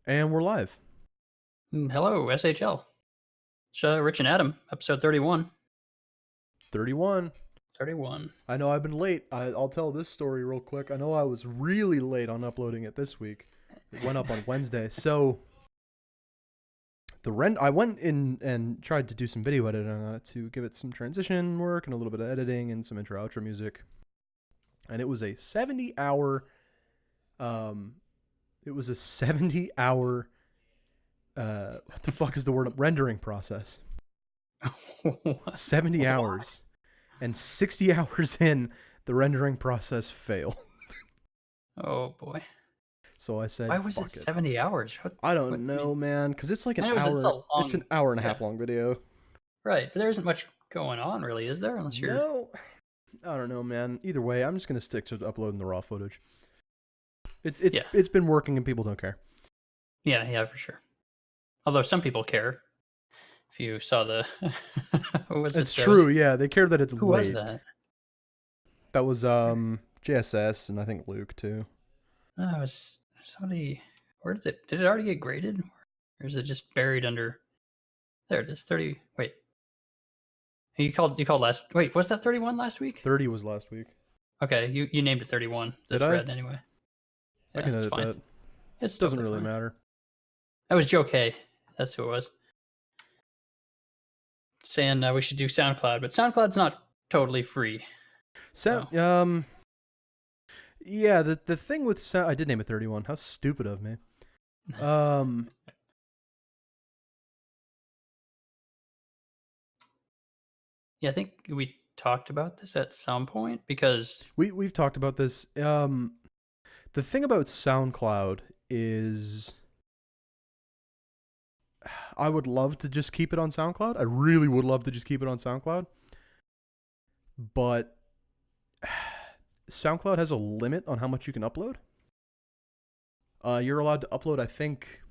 And we're live. Hello, SHL. It's Rich and Adam, episode 31. 31. 31. I know I've been late. I'll tell this story real quick. I know I was really late on uploading it this week. It went up on Wednesday. So I went in and tried to do some video editing on it to give it some transition work and a little bit of editing and some intro outro music. And it was a 70-hour what the fuck is the word? Rendering process. 70 hours. And 60 hours in, the rendering process failed. Oh boy. So I said, Why was it 70 hours? I don't know, man, because it's like an hour. It's an hour and a half long video. Right, but there isn't much going on, really, is there? Unless you're... No, I don't know, man. Either way, I'm just gonna stick to uploading the raw footage. It's been working and people don't care. Yeah, for sure. Although some people care. If you saw the... It's true, yeah. They care that it's Who late. was that? That was JSS and I think Luke too. No, it was somebody... Where did it already get graded? Or is it just buried under... There it is, 30... Wait. You called last... Wait, was that 31 last week? 30 was last week. Okay, you named it 31. The thread, anyway. I can edit that. It doesn't really matter. That was Joe K. That's who it was. Saying we should do SoundCloud, but SoundCloud's not totally free. Yeah, the thing with I did name it 31. How stupid of me. Yeah, I think we talked about this at some point because we've talked about this. The thing about SoundCloud is I would love to just keep it on SoundCloud. I really would love to just keep it on SoundCloud. But SoundCloud has a limit on how much you can upload. You're allowed to upload, I think,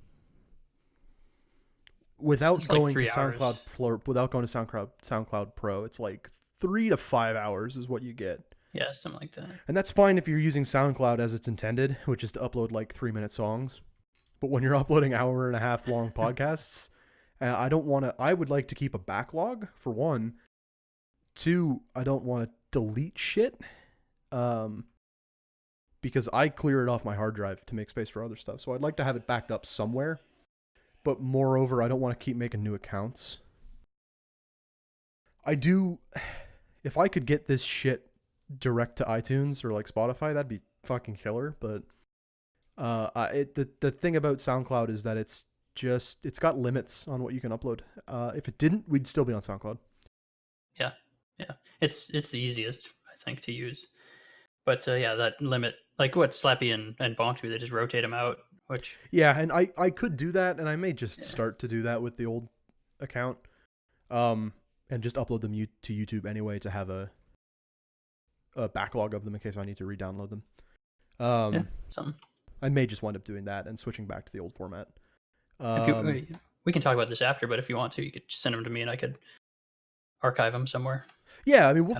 without going to SoundCloud Pro, it's like 3 to 5 hours is what you get. Yeah, something like that. And that's fine if you're using SoundCloud as it's intended, which is to upload like 3-minute songs. But when you're uploading hour and a half long podcasts, I would like to keep a backlog, for one. 2, I don't want to delete shit. Because I clear it off my hard drive to make space for other stuff. So I'd like to have it backed up somewhere. But moreover, I don't want to keep making new accounts. If I could get this shit direct to iTunes or like Spotify, that'd be fucking killer. But the thing about SoundCloud is that it's got limits on what you can upload. If it didn't, we'd still be on SoundCloud. Yeah. It's the easiest, I think, to use. But that limit, like what Slappy and Bonk do, they just rotate them out. And I could do that, and I may just start to do that with the old account, and just upload them to YouTube anyway to have a backlog of them in case I need to re-download them. Something. I may just wind up doing that and switching back to the old format. We can talk about this after, but if you want to, you could just send them to me and I could archive them somewhere. Yeah, I mean, we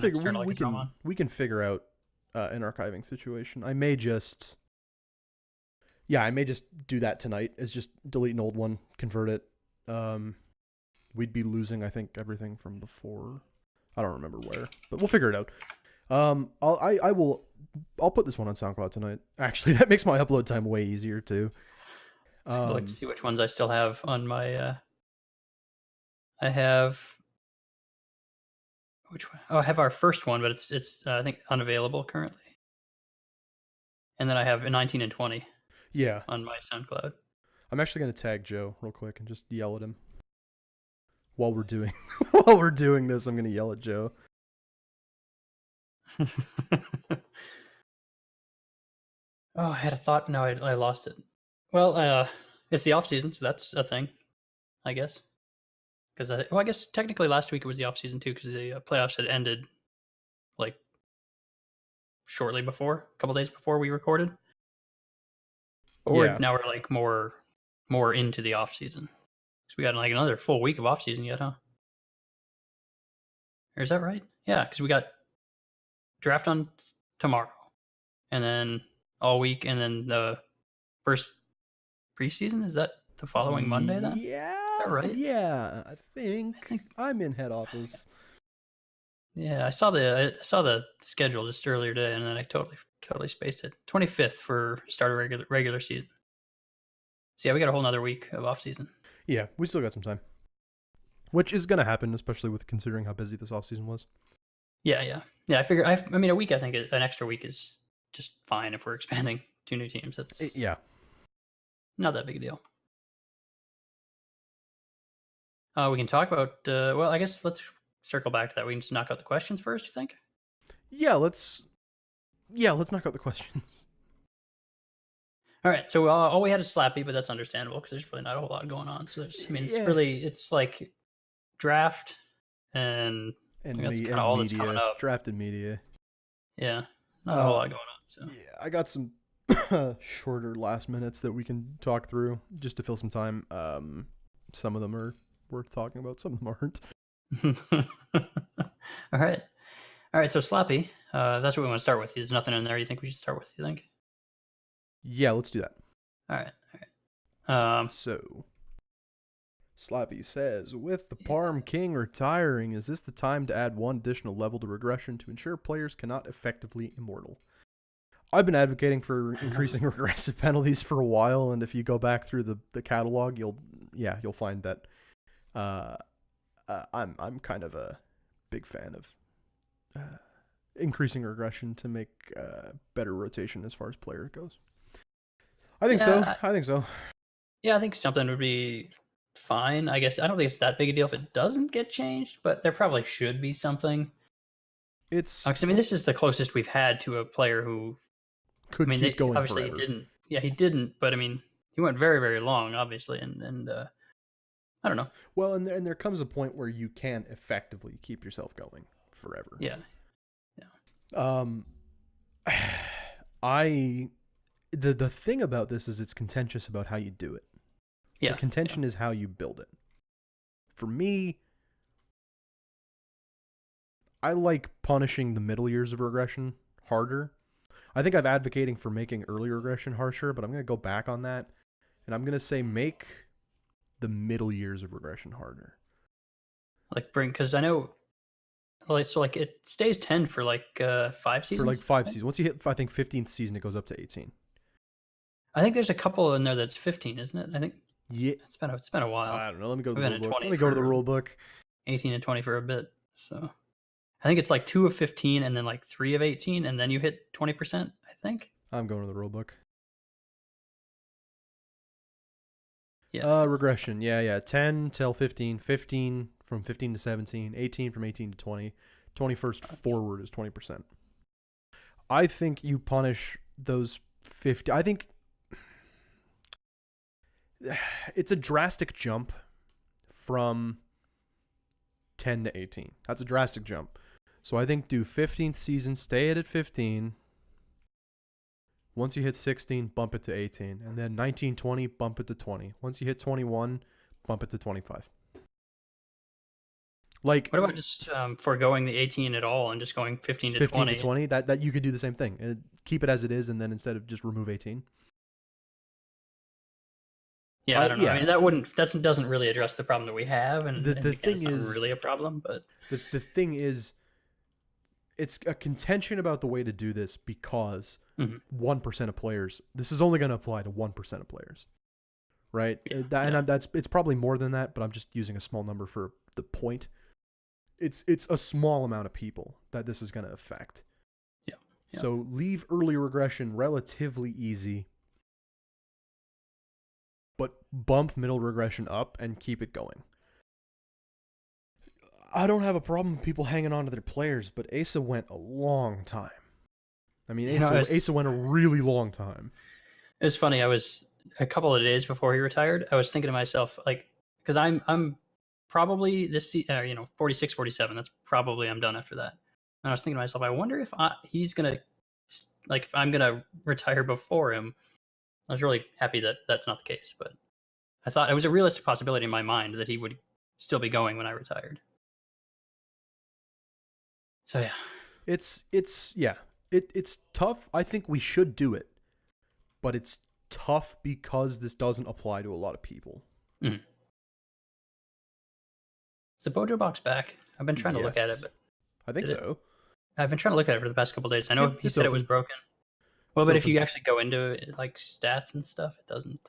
can figure out an archiving situation. I may just do that tonight. Is just delete an old one, convert it. We'd be losing, I think, everything from before. I don't remember where, but we'll figure it out. I'll put this one on SoundCloud tonight. Actually, that makes my upload time way easier too. I'd like to see which ones I still have on my. I have. Which one? Oh, I have our first one, but it's I think unavailable currently. And then I have 19 and 20. Yeah. On my SoundCloud. I'm actually gonna tag Joe real quick and just yell at him while we're doing this. I'm gonna yell at Joe. Oh, I had a thought. No, I lost it. Well, it's the off season, so that's a thing, I guess. Because I guess technically last week it was the off season too, because the playoffs had ended like shortly before, a couple days before we recorded. But now we're like more into the off season. So we got like another full week of off season yet, huh? Or is that right? Yeah, because we got draft on tomorrow, and then all week, and then the first preseason? Is that the following Monday then? Yeah. Is that right? Yeah, I think I'm in head office. Yeah, I saw the schedule just earlier today, and then I totally spaced it. 25th for start of regular season. So yeah, we got a whole nother week of off season. Yeah, we still got some time, which is gonna happen, especially with considering how busy this off season was. Yeah. I figure. I mean, a week. I think an extra week is just fine if we're expanding 2 new teams. That's Yeah, not that big a deal. We can talk about. Well, I guess let's circle back to that. We can just knock out the questions first. You think? yeah. Let's knock out the questions. All right. So all we had is Slappy, but that's understandable because there's really not a whole lot going on. So it's like draft and that's kind of all that's coming up. Draft and media. Yeah, not a whole lot going on. So yeah, I got some shorter last minutes that we can talk through just to fill some time. Some of them are worth talking about. Some of them aren't. All right. So Slappy, that's what we want to start with. There's nothing in there you think we should start with? You think? Yeah, let's do that. All right. So, Slappy says, with the Parm King retiring, is this the time to add one additional level to regression to ensure players cannot effectively immortal? I've been advocating for increasing regressive penalties for a while, and if you go back through the catalog, you'll find that I'm kind of a big fan of increasing regression to make better rotation as far as player goes. I think so. Yeah, I think something would be fine. I guess I don't think it's that big a deal if it doesn't get changed, but there probably should be something. It's. I mean, this is the closest we've had to a player who could keep going obviously forever. He didn't. Yeah, he didn't. But I mean, he went very, very long, obviously, and I don't know. Well, and there comes a point where you can effectively keep yourself going forever. Yeah. The thing about this is it's contentious about how you do it. Yeah. The contention is how you build it. For me, I like punishing the middle years of regression harder. I think I'm advocating for making early regression harsher, but I'm going to go back on that, and I'm going to say make the middle years of regression harder. Because I know, like it stays 10 for 5 seasons. For 5 seasons. Once you hit, I think 15th season, it goes up to 18. I think there's a couple in there that's 15, isn't it? I think. Yeah. It's been a while. I don't know. Let me go to the rule book. Let me go to the rule book. 18 and 20 for a bit. So I think it's 2 of 15 and then 3 of 18, and then you hit 20%, I think. I'm going to the rule book. Yeah. Regression. Yeah. 10 till 15. 15 from 15 to 17. 18 from 18 to 20. 21st forward is 20%. I think you punish those 50. I think it's a drastic jump from 10 to 18. That's a drastic jump. So I think do 15th season, stay at 15. Once you hit 16, bump it to 18. And then 19, 20, bump it to 20. Once you hit 21, bump it to 25. What about just foregoing the 18 at all and just going 15 to 15 20? 15 to 20, that you could do the same thing. Keep it as it is, and then instead of just remove 18. Yeah, I don't know. Yeah. I mean, that doesn't really address the problem that we have, and the thing is not really a problem. But the thing is, it's a contention about the way to do this because 1% of players. This is only going to apply to 1% of players, right? And it's probably more than that, but I'm just using a small number for the point. It's a small amount of people that this is going to affect. Yeah. So leave early regression relatively easy, but bump middle regression up and keep it going. I don't have a problem with people hanging on to their players, but Asa went a long time. I mean, Asa went a really long time. It was funny. I was a couple of days before he retired. I was thinking to myself, because I'm probably this, 46, 47. That's probably I'm done after that. And I was thinking to myself, I wonder if he's gonna, if I'm gonna retire before him. I was really happy that that's not the case, but I thought it was a realistic possibility in my mind that he would still be going when I retired. So yeah, it's tough. I think we should do it, but it's tough because this doesn't apply to a lot of people. Is the Bojo box back? I've been trying to look at Yes. it, but I think so. I've been trying to look at it for the past couple of days. I know Yep, he it's said it was open. broken. Well, It's but if open. you actually go into like stats and stuff, it doesn't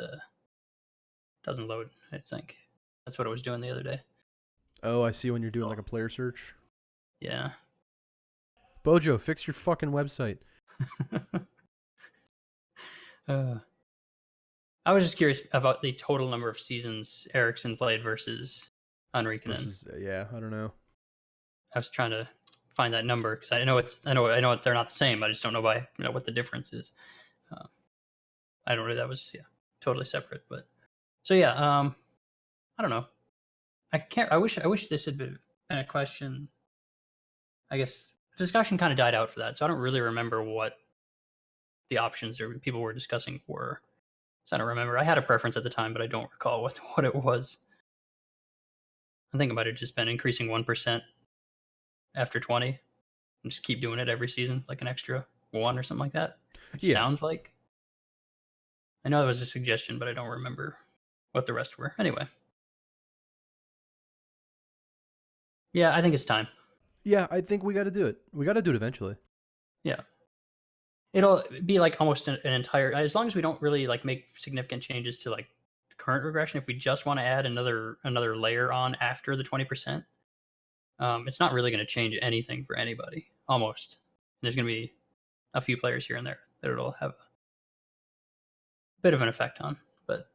load. I think that's what it was doing the other day. Oh, I see when you're doing like a player search. Yeah. Bojo, fix your fucking website. I was just curious about the total number of seasons Eriksson played versus Henrikinen. Yeah, I don't know. I was trying to find that number because I know they're not the same. I just don't know what the difference is. I don't know. That was totally separate. But so yeah, I don't know. I wish this had been a question. I guess discussion kind of died out for that, so I don't really remember what the options or people were discussing were. So I don't remember. I had a preference at the time, but I don't recall what it was. I think it might have just been increasing 1% after 20 and just keep doing it every season, like an extra 1 or something like that. Which sounds like. I know it was a suggestion, but I don't remember what the rest were. Anyway. Yeah, I think it's time. Yeah, I think we got to do it. We got to do it eventually. Yeah. It'll be like almost an entire, as long as we don't really like make significant changes to like current regression. If we just want to add another layer on after the 20%, it's not really going to change anything for anybody. Almost. There's going to be a few players here and there that it'll have a bit of an effect on, but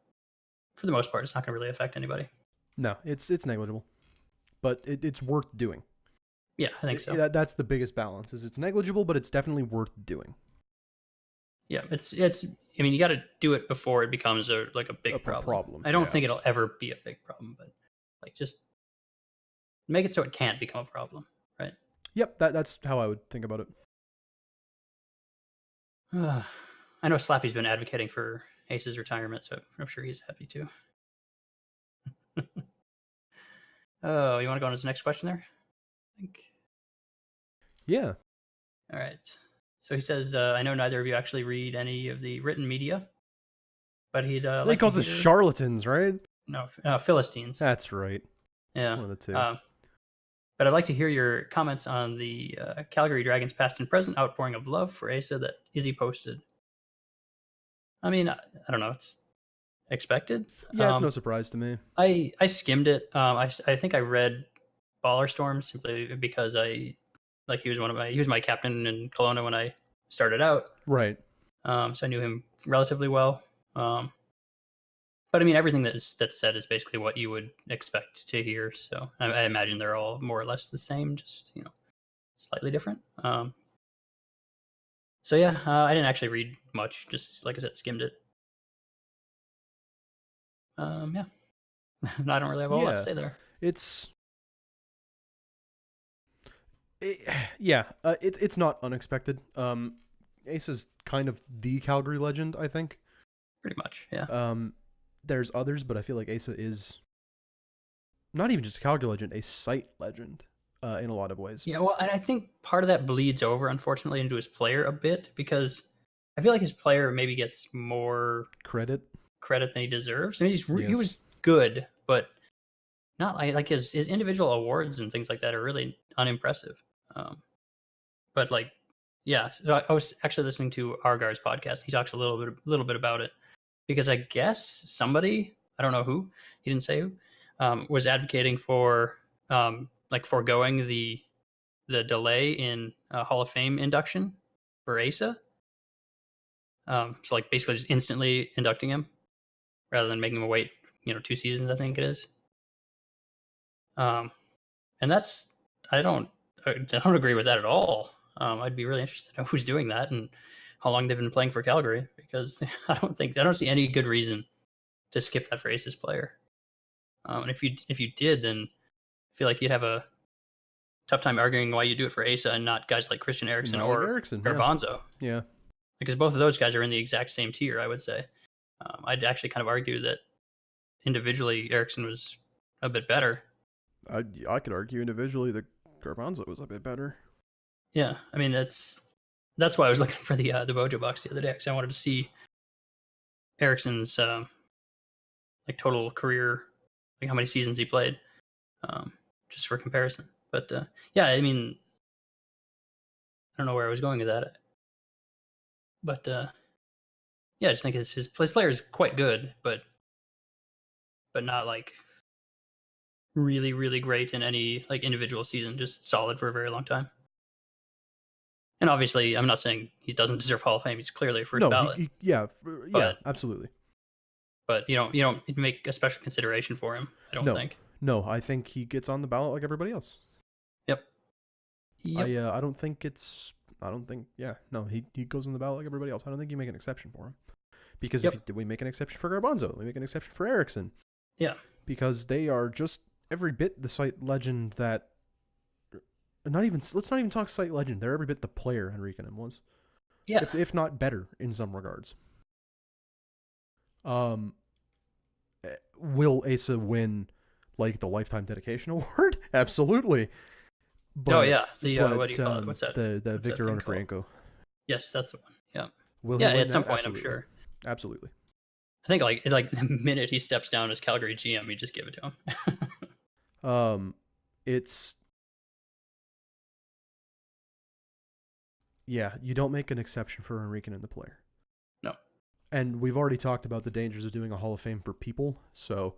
for the most part, it's not going to really affect anybody. No, it's negligible, but it's worth doing. Yeah, I think so. That's the biggest balance. Is it's negligible, but it's definitely worth doing. Yeah, it's. I mean, you got to do it before it becomes a big problem. I don't think it'll ever be a big problem, but like just make it so it can't become a problem, right? Yep, that's how I would think about it. I know Slappy's been advocating for Ace's retirement, so I'm sure he's happy too. Oh, you want to go on to the next question there? I think. Yeah. All right. So he says, I know neither of you actually read any of the written media, but he'd He calls us charlatans, right? No, Philistines. That's right. Yeah. One of the two. But I'd like to hear your comments on the Calgary Dragons past and present outpouring of love for Asa that Izzy posted. I mean, I don't know. It's expected. Yeah, it's no surprise to me. I skimmed it. I think I read Baller Storm simply because he was my captain in Kelowna when I started out. Right. So I knew him relatively well. But I mean, everything that's said is basically what you would expect to hear. So I imagine they're all more or less the same, just slightly different. So yeah, I didn't actually read much. Just like I said, skimmed it. Yeah, I don't really have a whole lot to say there. It's not unexpected. Ace is kind of the Calgary legend, I think. Pretty much, yeah. There's others, but I feel like Asa is not even just a Calgary legend, a site legend in a lot of ways. Yeah, well, and I think part of that bleeds over, unfortunately, into his player a bit, because I feel like his player maybe gets more credit than he deserves. I mean, he was good, but not like his individual awards and things like that are really unimpressive. But like, yeah, so I was actually listening to Argar's podcast. He talks a little bit about it, because I guess somebody, I don't know who, he didn't say who, was advocating for foregoing the delay in Hall of Fame induction for Asa. So like basically just instantly inducting him rather than making him wait, 2 seasons, I think it is. And that's, I don't agree with that at all. I'd be really interested to know who's doing that and how long they've been playing for Calgary, because I don't see any good reason to skip that for Ace's player. And if you did, then I feel like you'd have a tough time arguing why you do it for Asa and not guys like Christian Eriksson or Garbanzo. Yeah. Because both of those guys are in the exact same tier, I would say. I'd actually kind of argue that individually Eriksson was a bit better. I could argue individually that Garbanzo was a bit better. Yeah, I mean that's why I was looking for the Bojo box the other day, because I wanted to see Ericsson's like total career, like how many seasons he played, just for comparison. But yeah, I mean, I don't know where I was going with that, but yeah, I just think his player is quite good, but not like really really great in any like individual season. Just solid for a very long time. And obviously, I'm not saying he doesn't deserve Hall of Fame. He's clearly a first No, ballot. yeah, But absolutely. but you don't make a special consideration for him. I don't No, think. no, I think he gets on the ballot like everybody else. Yep. Yep. I don't think it's. I don't think. Yeah, no, he goes on the ballot like everybody else. I don't think you make an exception for him. Because Yep. did we make an exception for Garbanzo? We make an exception for Eriksson. Yeah. Because they are just every bit the site legend that. Let's not even talk site legend. They're every bit the player Henrikinen was. Yeah. If not better in some regards. Will Asa win like the Lifetime Dedication Award? Absolutely. But, yeah. The what do you call it? What's that? The Victor Onofrienko. Yes, that's the one. Yeah. Will yeah, he win at some that? point, Absolutely. I'm sure. Absolutely. I think like the minute he steps down as Calgary GM, you just give it to him. It's you don't make an exception for Henrikinen the player. No. And we've already talked about the dangers of doing a Hall of Fame for people. So,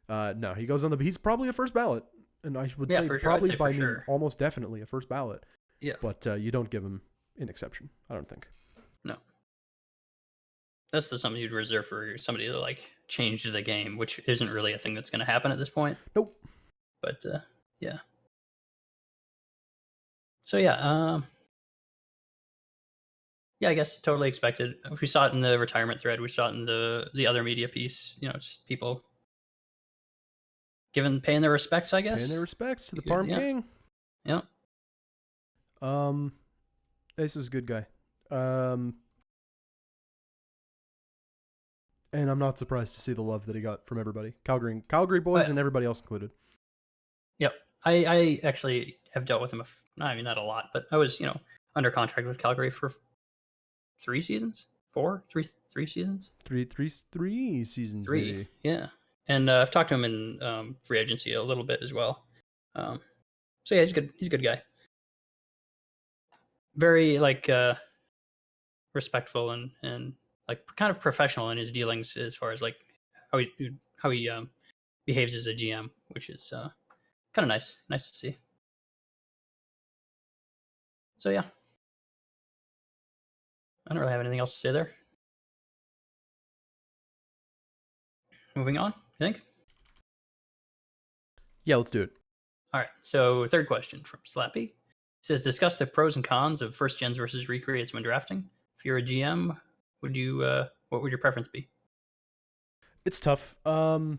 no, he goes on he's probably a first ballot. And I would say probably by me, almost definitely a first ballot. Yeah. But you don't give him an exception, I don't think. No. That's something you'd reserve for somebody to like change the game, which isn't really a thing that's going to happen at this point. Nope. But yeah. So yeah, yeah, I guess totally expected. We saw it in the retirement thread. We saw it in the other media piece. Just people paying their respects, I guess. Paying their respects to the Parm King. Yeah. This is a good guy. And I'm not surprised to see the love that he got from everybody. Calgary boys and everybody else included. Yep. I actually have dealt with him, not a lot, but I was, under contract with Calgary for 3 seasons? 3 seasons? 3 seasons. 3, maybe. Yeah. And I've talked to him in free agency a little bit as well. So yeah, he's good. He's a good guy. Very respectful and like kind of professional in his dealings as far as like how he behaves as a GM, which is kind of nice to see. So yeah, I don't really have anything else to say there. Moving on, you think? Yeah, let's do it. All right. So third question from Slappy. It says, discuss the pros and cons of first gens versus recreates when drafting. If you're a GM, what would your preference be? It's tough. And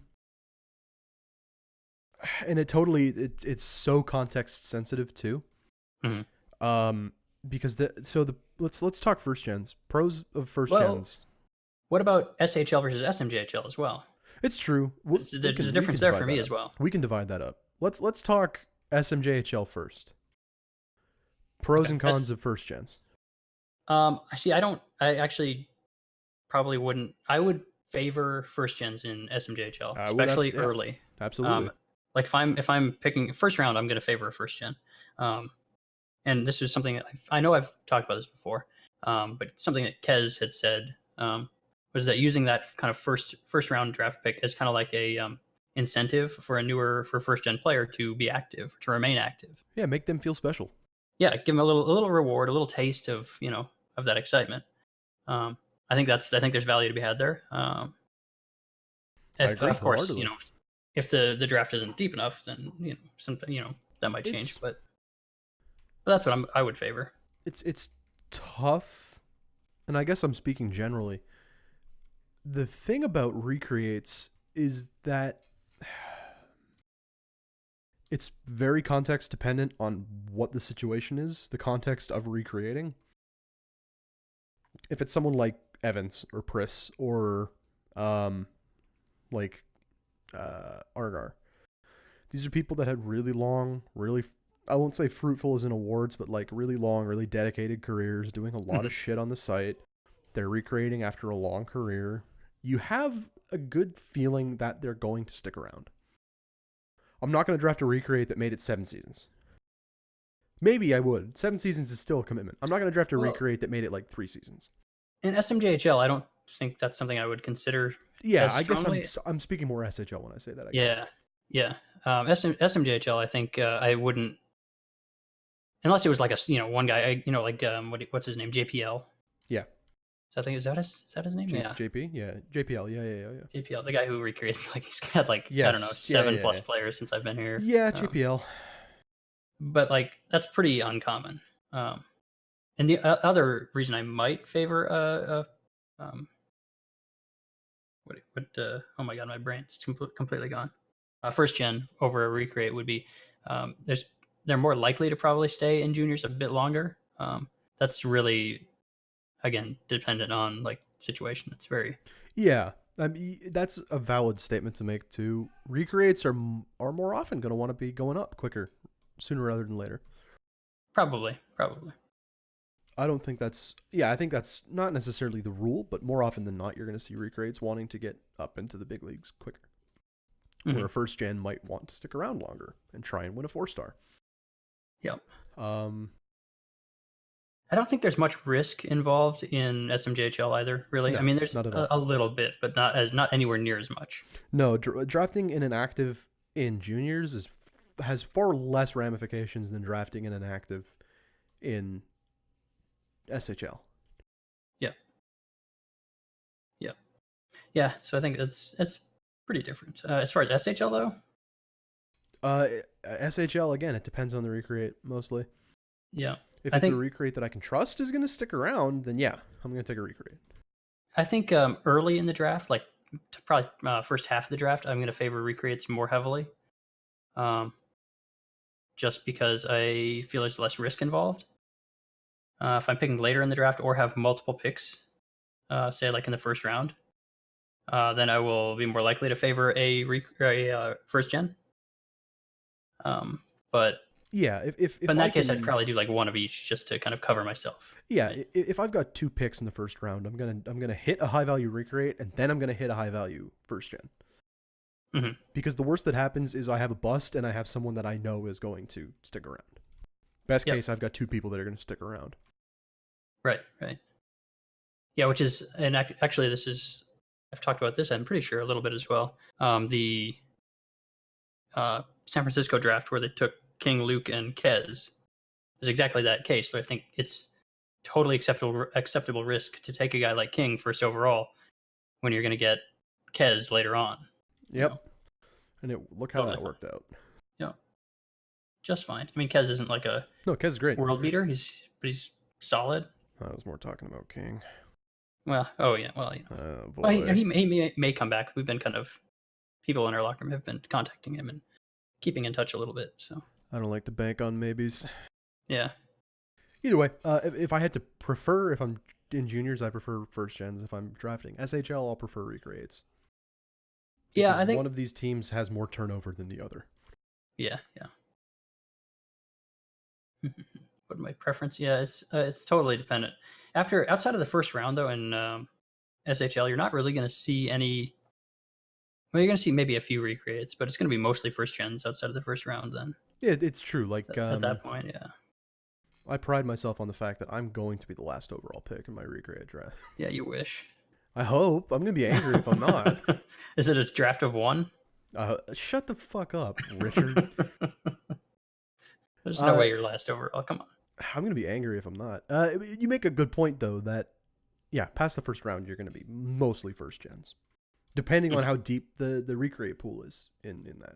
it's so context sensitive too. Mm-hmm. Because let's talk first gens. Pros of first gens. What about SHL versus SMJHL as well? It's true. There's a difference there for me as well. We can divide that up. Let's talk SMJHL first. Pros and cons of first gens. I actually probably wouldn't. I would favor first gens in SMJHL, especially early. Absolutely. Like if I'm picking first round, I'm going to favor a first gen. And this was something that I know I've talked about this before, but something that Kez had said was that using that kind of first round draft pick as kind of like a incentive for first gen player to be active, to remain active. Yeah, make them feel special. Yeah, give them a little reward, a little taste of of that excitement. I think there's value to be had there. Of course, if the draft isn't deep enough, then that might change. But that's what I would favor. It's tough, and I guess I'm speaking generally. The thing about recreates is that it's very context dependent on what the situation is, the context of recreating. If it's someone like Evans or Priss or Argar, these are people that had really long, I won't say fruitful as in awards, but like really long, really dedicated careers, doing a lot of shit on the site. They're recreating after a long career, you have a good feeling that they're going to stick around. I'm not going to draft a recreate that made it 7 seasons. Maybe I would. 7 seasons is still a commitment. I'm not going to draft a recreate that made it like 3 seasons. In SMJHL, I don't think that's something I would consider. Yeah, as I guess strongly. I'm speaking more SHL when I say that. I Yeah, guess. yeah. SMJHL, I think I wouldn't, unless it was like a one guy. Like what's his name? JPL. Yeah. So I think is that his name? Yeah. JP. Yeah. JPL. Yeah. JPL, the guy who recreates, like he's had like Yes. I don't know 7 plus players since I've been here. Yeah, JPL. But like that's pretty uncommon. And the other reason I might favor oh my god, my brain's completely gone. First gen over a recreate would be they're more likely to probably stay in juniors a bit longer. That's really, again, dependent on like situation. It's very that's a valid statement to make too. Recreates are more often going to want to be going up quicker, sooner rather than later. Probably. I don't think that's I think that's not necessarily the rule, but more often than not, you're going to see recreates wanting to get up into the big leagues quicker. Mm-hmm. Where a first gen might want to stick around longer and try and win a 4-star. Yep. I don't think there's much risk involved in SMJHL either, really. No, I mean, there's a little bit, but not anywhere near as much. No, drafting in an active in juniors has far less ramifications than drafting in an active in SHL. Yeah. So I think it's pretty different. As far as SHL though, SHL again, it depends on the recreate mostly. Yeah. If it's a recreate that I can trust is going to stick around, then yeah, I'm going to take a recreate. I think early in the draft, like probably first half of the draft, I'm going to favor recreates more heavily. Just because I feel there's less risk involved. If I'm picking later in the draft or have multiple picks, say like in the first round, then I will be more likely to favor a first gen. But yeah, if in that case, I'd probably do like one of each just to kind of cover myself. Yeah, right? If I've got 2 picks in the first round, I'm gonna hit a high value recreate and then I'm gonna hit a high value first gen. Mm-hmm. Because the worst that happens is I have a bust and I have someone that I know is going to stick around. Best case, I've got 2 people that are going to stick around. Right. Yeah, which is, and actually this is, I've talked about this, I'm pretty sure, a little bit as well. The San Francisco draft where they took King, Luke, and Kez is exactly that case. So I think it's totally acceptable risk to take a guy like King first overall when you're going to get Kez later on. Yep. And look how that worked out. Yeah. Just fine. I mean, Kez isn't like No, Kez is great. World beater. He's solid. I was more talking about King. Well, oh yeah. Well, he may come back. We've been people in our locker room have been contacting him and keeping in touch a little bit. So I don't like to bank on maybes. Yeah. Either way, if I had to prefer, if I'm in juniors, I prefer first gens. If I'm drafting SHL, I'll prefer recreates. Yeah, I think one of these teams has more turnover than the other. Yeah. What my preference? Yeah, it's totally dependent. Outside of the first round, though, in SHL, you're not really going to see any. Well, you're going to see maybe a few recreates, but it's going to be mostly first gens outside of the first round. Then. Yeah, it's true. Like at that point, yeah. I pride myself on the fact that I'm going to be the last overall pick in my recreate draft. Yeah, you wish. I hope. I'm going to be angry if I'm not. Is it a draft of 1? Shut the fuck up, Richard. There's no way you're last overall. Come on. I'm going to be angry if I'm not. You make a good point, though, that, past the first round, you're going to be mostly first gens. Depending on how deep the recreate pool is in that.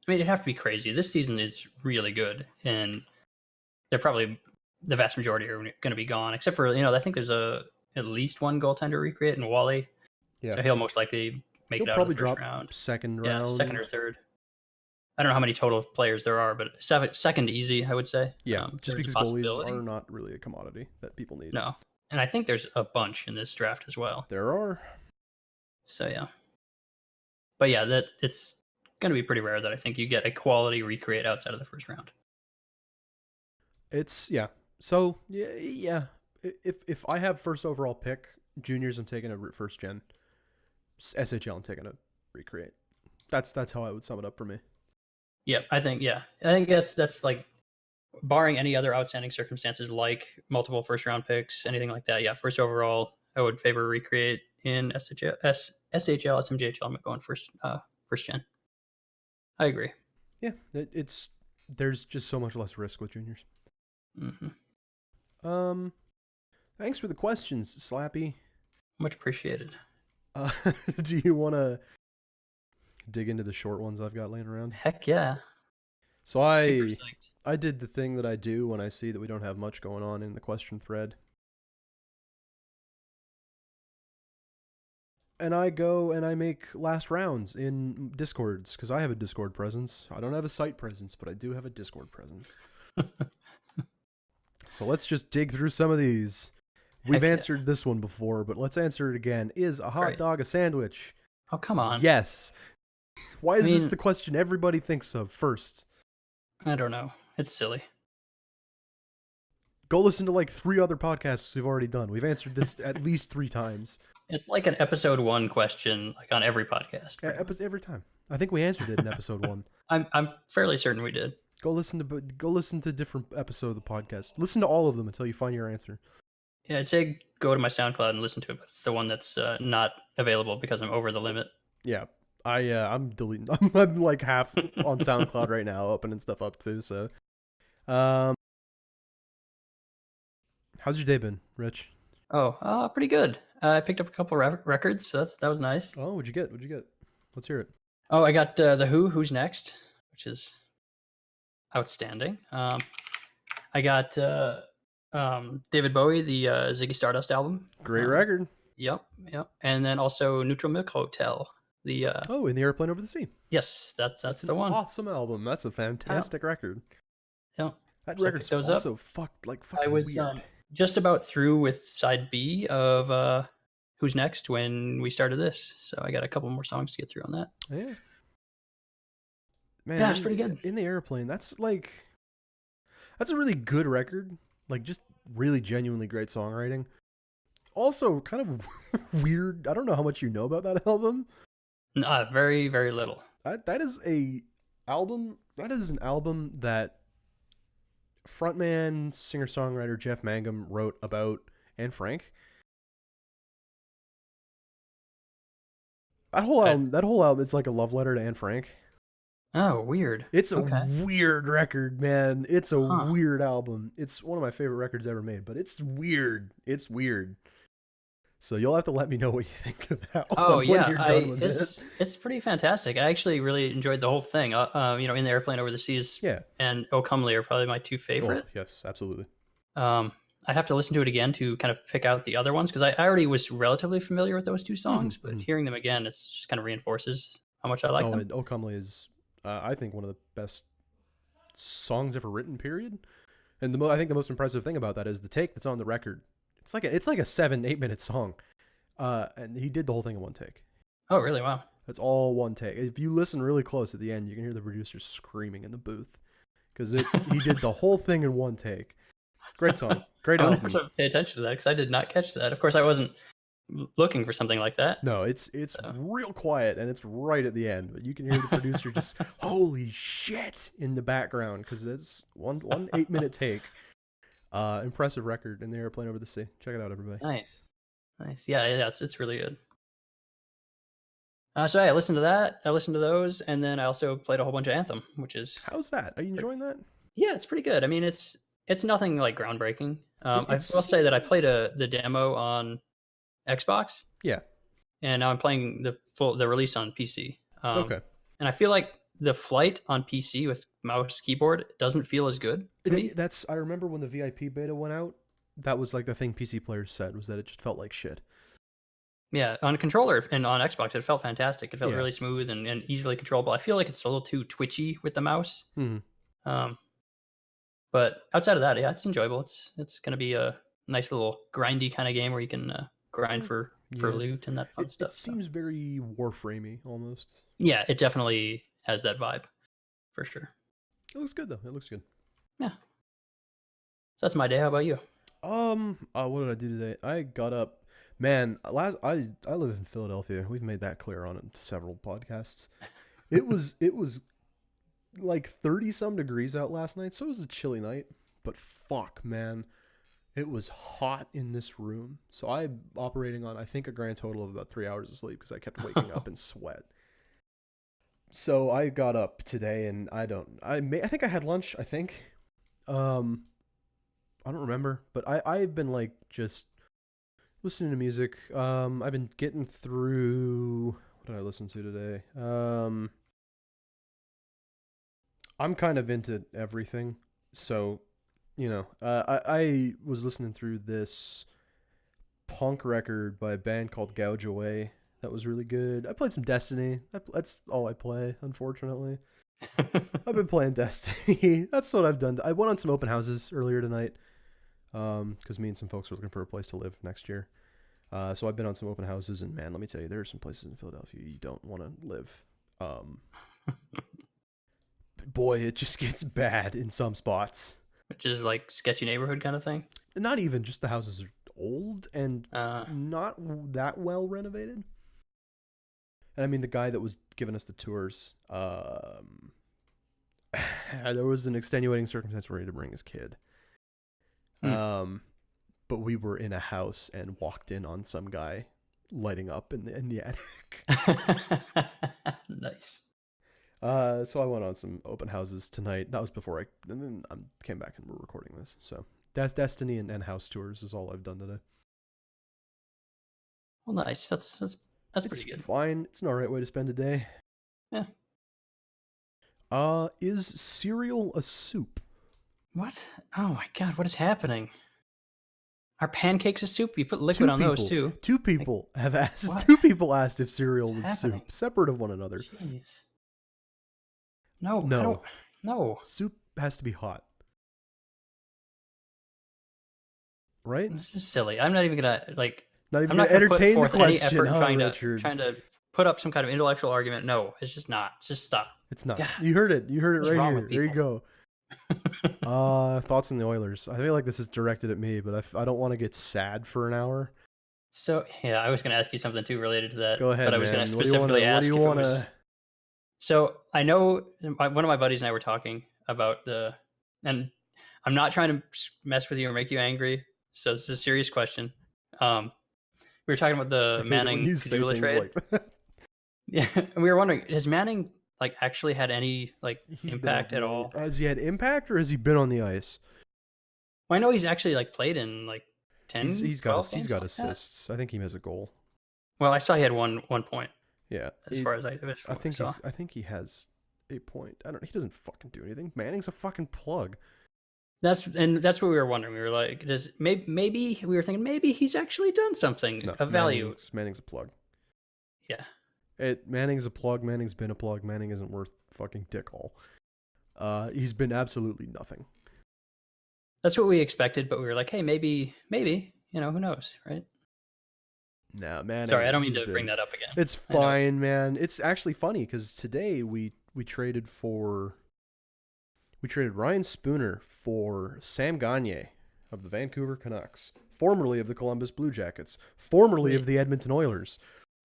I mean, it'd have to be crazy. This season is really good, and they're probably the vast majority are going to be gone, except for, I think there's at least one goaltender recreate in Wally. Yeah. So he'll most likely make it out of the first round. Second round. Yeah, second or third. I don't know how many total players there are, but second easy, I would say. Yeah, just because goalies are not really a commodity that people need. No. And I think there's a bunch in this draft as well. There are. So, yeah. But yeah, that it's going to be pretty rare that I think you get a quality recreate outside of the first round. So, yeah. If I have first overall pick, juniors, I'm taking a first gen. SHL I'm taking a recreate. That's how I would sum it up for me. Yeah, I think that's like, barring any other outstanding circumstances like multiple first round picks, anything like that. Yeah, first overall, I would favor recreate in SHL, SMJHL. I'm going first gen. I agree. Yeah, it's there's just so much less risk with juniors. Mm-hmm. Thanks for the questions, Slappy. Much appreciated. Do you want to dig into the short ones I've got laying around? Heck yeah. So I did the thing that I do when I see that we don't have much going on in the question thread. And I go and I make last rounds in Discords, because I have a Discord presence. I don't have a site presence, but I do have a Discord presence. So let's just dig through some of these. We've answered this one before, but let's answer it again. Is a hot dog a sandwich? Oh, come on. Yes. Why is this the question everybody thinks of first? I don't know. It's silly. Go listen to like 3 other podcasts we've already done. We've answered this at least 3 times. It's like an episode 1 question, like on every podcast. Every time. I think we answered it in episode 1. I'm fairly certain we did. Go listen to different episodes of the podcast. Listen to all of them until you find your answer. Yeah, I'd say go to my SoundCloud and listen to it, but it's the one that's not available because I'm over the limit. Yeah, I'm deleting. I'm like half on SoundCloud right now, opening stuff up too. So, how's your day been, Rich? Oh, pretty good. I picked up a couple records, so that was nice. Oh, what'd you get? Let's hear it. Oh, I got the Who's Next, which is outstanding. I got David Bowie, the Ziggy Stardust album. Great record. Yep. And then also Neutral Milk Hotel. The In the Airplane Over the Sea. Yes, that's the one. Awesome album. That's a fantastic record. Yeah. That record's also fucking I was weird. Just about through with side B of Who's Next when we started this, so I got a couple more songs to get through on that. Yeah. Man, yeah, it's pretty good. In the Airplane, that's a really good record. Like, just really genuinely great songwriting. Also, kind of weird. I don't know how much you know about that album. Very, very little. That is an album that frontman, singer-songwriter Jeff Mangum wrote about Anne Frank. That whole album, it's like a love letter to Anne Frank. Oh, weird. It's a weird record, man. It's a weird album. It's one of my favorite records ever made, but it's weird. It's weird. So you'll have to let me know what you think of that. Oh yeah, it's pretty fantastic. I actually really enjoyed the whole thing. In the Airplane Over the Seas, and O Comely are probably my 2 favorite. Oh, yes, absolutely. I'd have to listen to it again to kind of pick out the other ones because I already was relatively familiar with those 2 songs, but hearing them again, it's just kind of reinforces how much I like them. And O Comely is, I think, one of the best songs ever written. Period. And I think the most impressive thing about that is the take that's on the record. It's like a 7-8 minute song, and he did the whole thing in one take. Oh, really? Wow. That's all one take. If you listen really close at the end, you can hear the producer screaming in the booth because he did the whole thing in one take. Great song, great album. I have to pay attention to that because I did not catch that. Of course, I wasn't looking for something like that. No, it's real quiet and it's right at the end, but you can hear the producer just holy shit in the background because it's one 8-minute take. Impressive record in the Airplane Over the Sea. Check it out, everybody. Nice. Yeah, it's really good. So I listened to that. I listened to those, and then I also played a whole bunch of Anthem, which is how's that? Are you enjoying that? Yeah, it's pretty good. I mean, it's nothing like groundbreaking. I will say that I played the demo on Xbox. Yeah. And now I'm playing the release on PC. Okay. And I feel like the flight on PC with mouse keyboard doesn't feel as good to me. I remember when the VIP beta went out, that was like the thing PC players said, was that it just felt like shit. Yeah, on a controller and on Xbox, it felt fantastic. It felt really smooth and easily controllable. I feel like it's a little too twitchy with the mouse. Mm-hmm. But outside of that, yeah, it's enjoyable. It's going to be a nice little grindy kind of game where you can grind for loot and that fun stuff. It seems very Warframey almost. Yeah, it definitely has that vibe, for sure. It looks good though. It looks good. Yeah. So that's my day. How about you? What did I do today? I got up. Man, I live in Philadelphia. We've made that clear on several podcasts. It was like 30 some degrees out last night, so it was a chilly night. But fuck, man, it was hot in this room. So I'm operating on, I think, a grand total of about 3 hours of sleep because I kept waking up in sweat. So I got up today and I think I had lunch. I think, I don't remember, but I've been like just listening to music. I've been getting through. What did I listen to today? I'm kind of into everything, so I was listening through this punk record by a band called Gouge Away. That was really good. I played some Destiny. That's all I play, unfortunately. I've been playing Destiny. That's what I've done. I went on some open houses earlier tonight, because me and some folks are looking for a place to live next year. So I've been on some open houses, and man, let me tell you, there are some places in Philadelphia you don't want to live. Boy, it just gets bad in some spots. Which is like sketchy neighborhood kind of thing. Not even, just the houses are old and not that well renovated. And I mean, the guy that was giving us the tours, there was an extenuating circumstance where he had to bring his kid. But we were in a house and walked in on some guy lighting up in the attic. Nice. So I went on some open houses tonight. That was before and then I came back and we're recording this. So Destiny and house tours is all I've done today. Well, nice. That's pretty good. Fine. It's an alright way to spend a day. Yeah. Is cereal a soup? What? Oh my god, what is happening? Are pancakes a soup? You put liquid on those too. Two people have asked. What? Two people asked if cereal was happening? soup, separate of one another. Jeez. No. No. Soup has to be hot, right? This is silly. I'm not even gonna Not even I'm gonna not gonna entertain put the forth any question. effort Huh, trying Richard? to put up some kind of intellectual argument. No, it's just not. It's just stuff. It's not. God. You heard it. You heard it What's right wrong here. with There you people? go. Thoughts on the Oilers. I feel like this is directed at me, but I don't want to get sad for an hour. So yeah, I was gonna ask you something too related to that. Go ahead, but I was man. gonna specifically ask if it was. So I know one of my buddies and I were talking about and I'm not trying to mess with you or make you angry. So this is a serious question. We were talking about the Manning Padula trade. Yeah, and we were wondering, has Manning actually had any impact at all? Has he had impact, or has he been on the ice? Well, I know he's actually played in 10. He's 12 got games assists. I think he has a goal. Well, I saw he had one point. Yeah, As far as I saw. I think he has a point. I don't. He doesn't fucking do anything. Manning's a fucking plug. That's what we were wondering. We were like, maybe we were thinking maybe he's actually done something of value. Manning's a plug. Yeah. Manning's a plug. Manning's been a plug. Manning isn't worth fucking dick all. He's been absolutely nothing. That's what we expected, but we were like, hey, maybe, who knows, right? Nah, man. Sorry, I don't mean to bring that up again. It's fine, man. It's actually funny because today we traded Ryan Spooner for Sam Gagner of the Vancouver Canucks, formerly of the Columbus Blue Jackets, formerly of the Edmonton Oilers.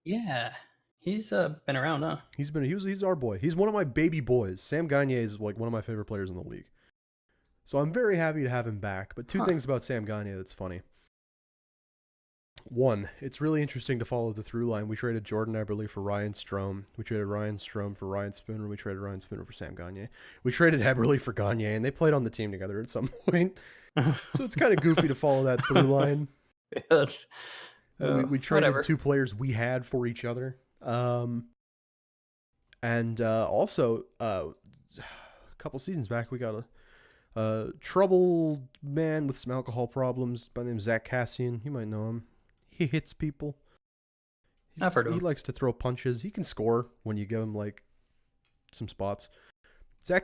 Yeah, he's been around, huh? He's our boy. He's one of my baby boys. Sam Gagner is one of my favorite players in the league. So I'm very happy to have him back. But two things about Sam Gagner that's funny. One, it's really interesting to follow the through line. We traded Jordan Eberle for Ryan Strome. We traded Ryan Strome for Ryan Spooner. We traded Ryan Spooner for Sam Gagner. We traded Eberle for Gagner, and they played on the team together at some point. So it's kind of goofy to follow that through line. We traded whatever. Two players we had for each other. And also, a couple seasons back, we got a troubled man with some alcohol problems by the name of Zach Cassian. You might know him. He hits people. I've heard of him. He likes to throw punches. He can score when you give him some spots. So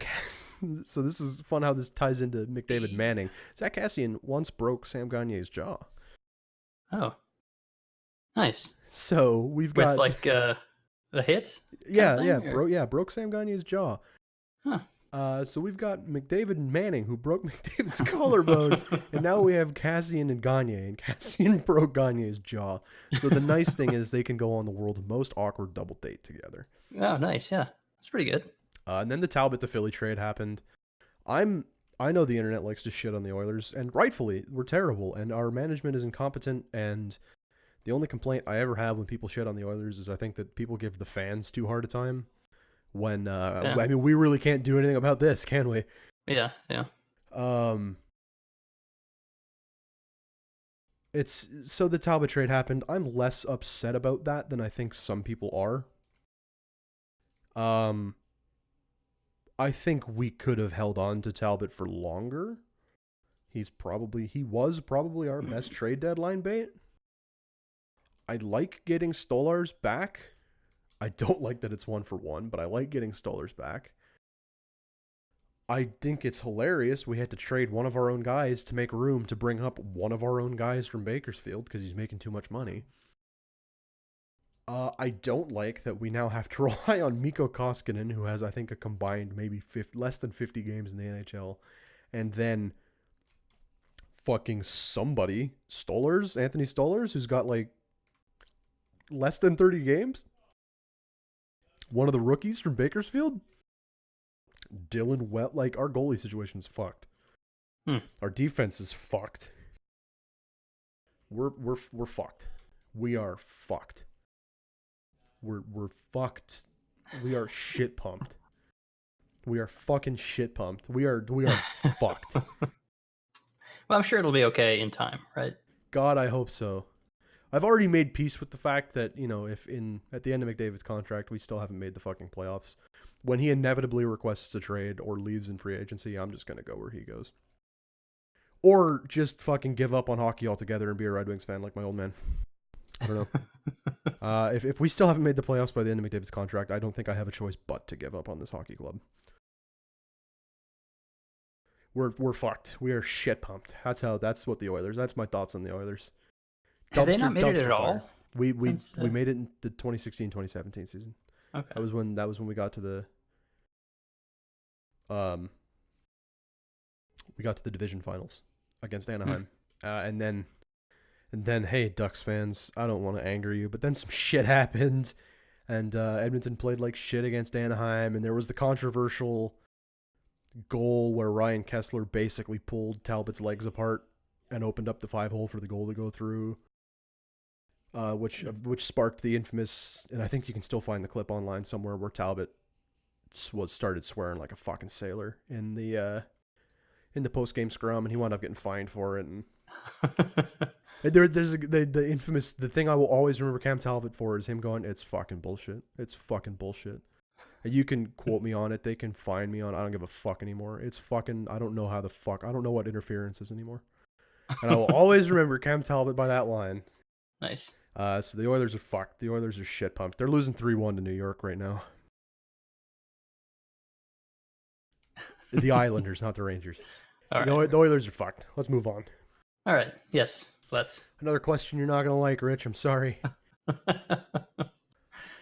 this is fun how this ties into McDavid Manning. Zach Cassian once broke Sam Gagner's jaw. Oh, nice. So we've got with a hit. Yeah, broke Sam Gagner's jaw. Huh. So we've got McDavid and Manning, who broke McDavid's collarbone, and now we have Cassian and Gagne, and Cassian broke Gagne's jaw. So the nice thing is they can go on the world's most awkward double date together. Oh, nice. Yeah, that's pretty good. And then the Talbot to Philly trade happened. I know the internet likes to shit on the Oilers, and rightfully, we're terrible, and our management is incompetent, and the only complaint I ever have when people shit on the Oilers is I think that people give the fans too hard a time. When I mean, we really can't do anything about this, can we? Yeah. It's so the Talbot trade happened. I'm less upset about that than I think some people are. I think we could have held on to Talbot for longer. He was probably our best trade deadline bait. I like getting Stolarz back. I don't like that it's 1-for-1, but I like getting Stolarz back. I think it's hilarious we had to trade one of our own guys to make room to bring up one of our own guys from Bakersfield because he's making too much money. I don't like that we now have to rely on Mikko Koskinen, who has, I think, a combined maybe less than 50 games in the NHL. And then fucking somebody, Anthony Stolarz, who's got like less than 30 games. One of the rookies from Bakersfield, Dylan Wett. Like, our goalie situation's fucked. Our defense is fucked. We're fucked. We are fucked. We're fucked. We are shit pumped. We are fucking shit pumped. We are fucked. Well, I'm sure it'll be okay in time, right? God, I hope so. I've already made peace with the fact that, if at the end of McDavid's contract, we still haven't made the fucking playoffs. When he inevitably requests a trade or leaves in free agency, I'm just going to go where he goes. Or just fucking give up on hockey altogether and be a Red Wings fan like my old man. I don't know. If we still haven't made the playoffs by the end of McDavid's contract, I don't think I have a choice but to give up on this hockey club. We're fucked. We are shit pumped. That's what the Oilers. That's my thoughts on the Oilers. Have they not made it at all? We made it in the 2016-2017 season. Okay. That was when we got to the division finals against Anaheim. And then hey, Ducks fans, I don't want to anger you, but then some shit happened, and Edmonton played like shit against Anaheim, and there was the controversial goal where Ryan Kessler basically pulled Talbot's legs apart and opened up the 5-hole for the goal to go through. Which sparked the infamous, and I think you can still find the clip online somewhere, where Talbot started swearing like a fucking sailor in the post-game scrum, and he wound up getting fined for it. And there's the infamous, the thing I will always remember Cam Talbot for is him going, "It's fucking bullshit. It's fucking bullshit." And you can quote me on it. They can find me on. I don't give a fuck anymore. It's fucking. I don't know what interference is anymore. And I will always remember Cam Talbot by that line. Nice. So the Oilers are fucked. The Oilers are shit pumped. They're losing 3-1 to New York right now. The Islanders, not the Rangers. All right. The Oilers are fucked. Let's move on. All right. Yes, let's. Another question you're not going to like, Rich. I'm sorry.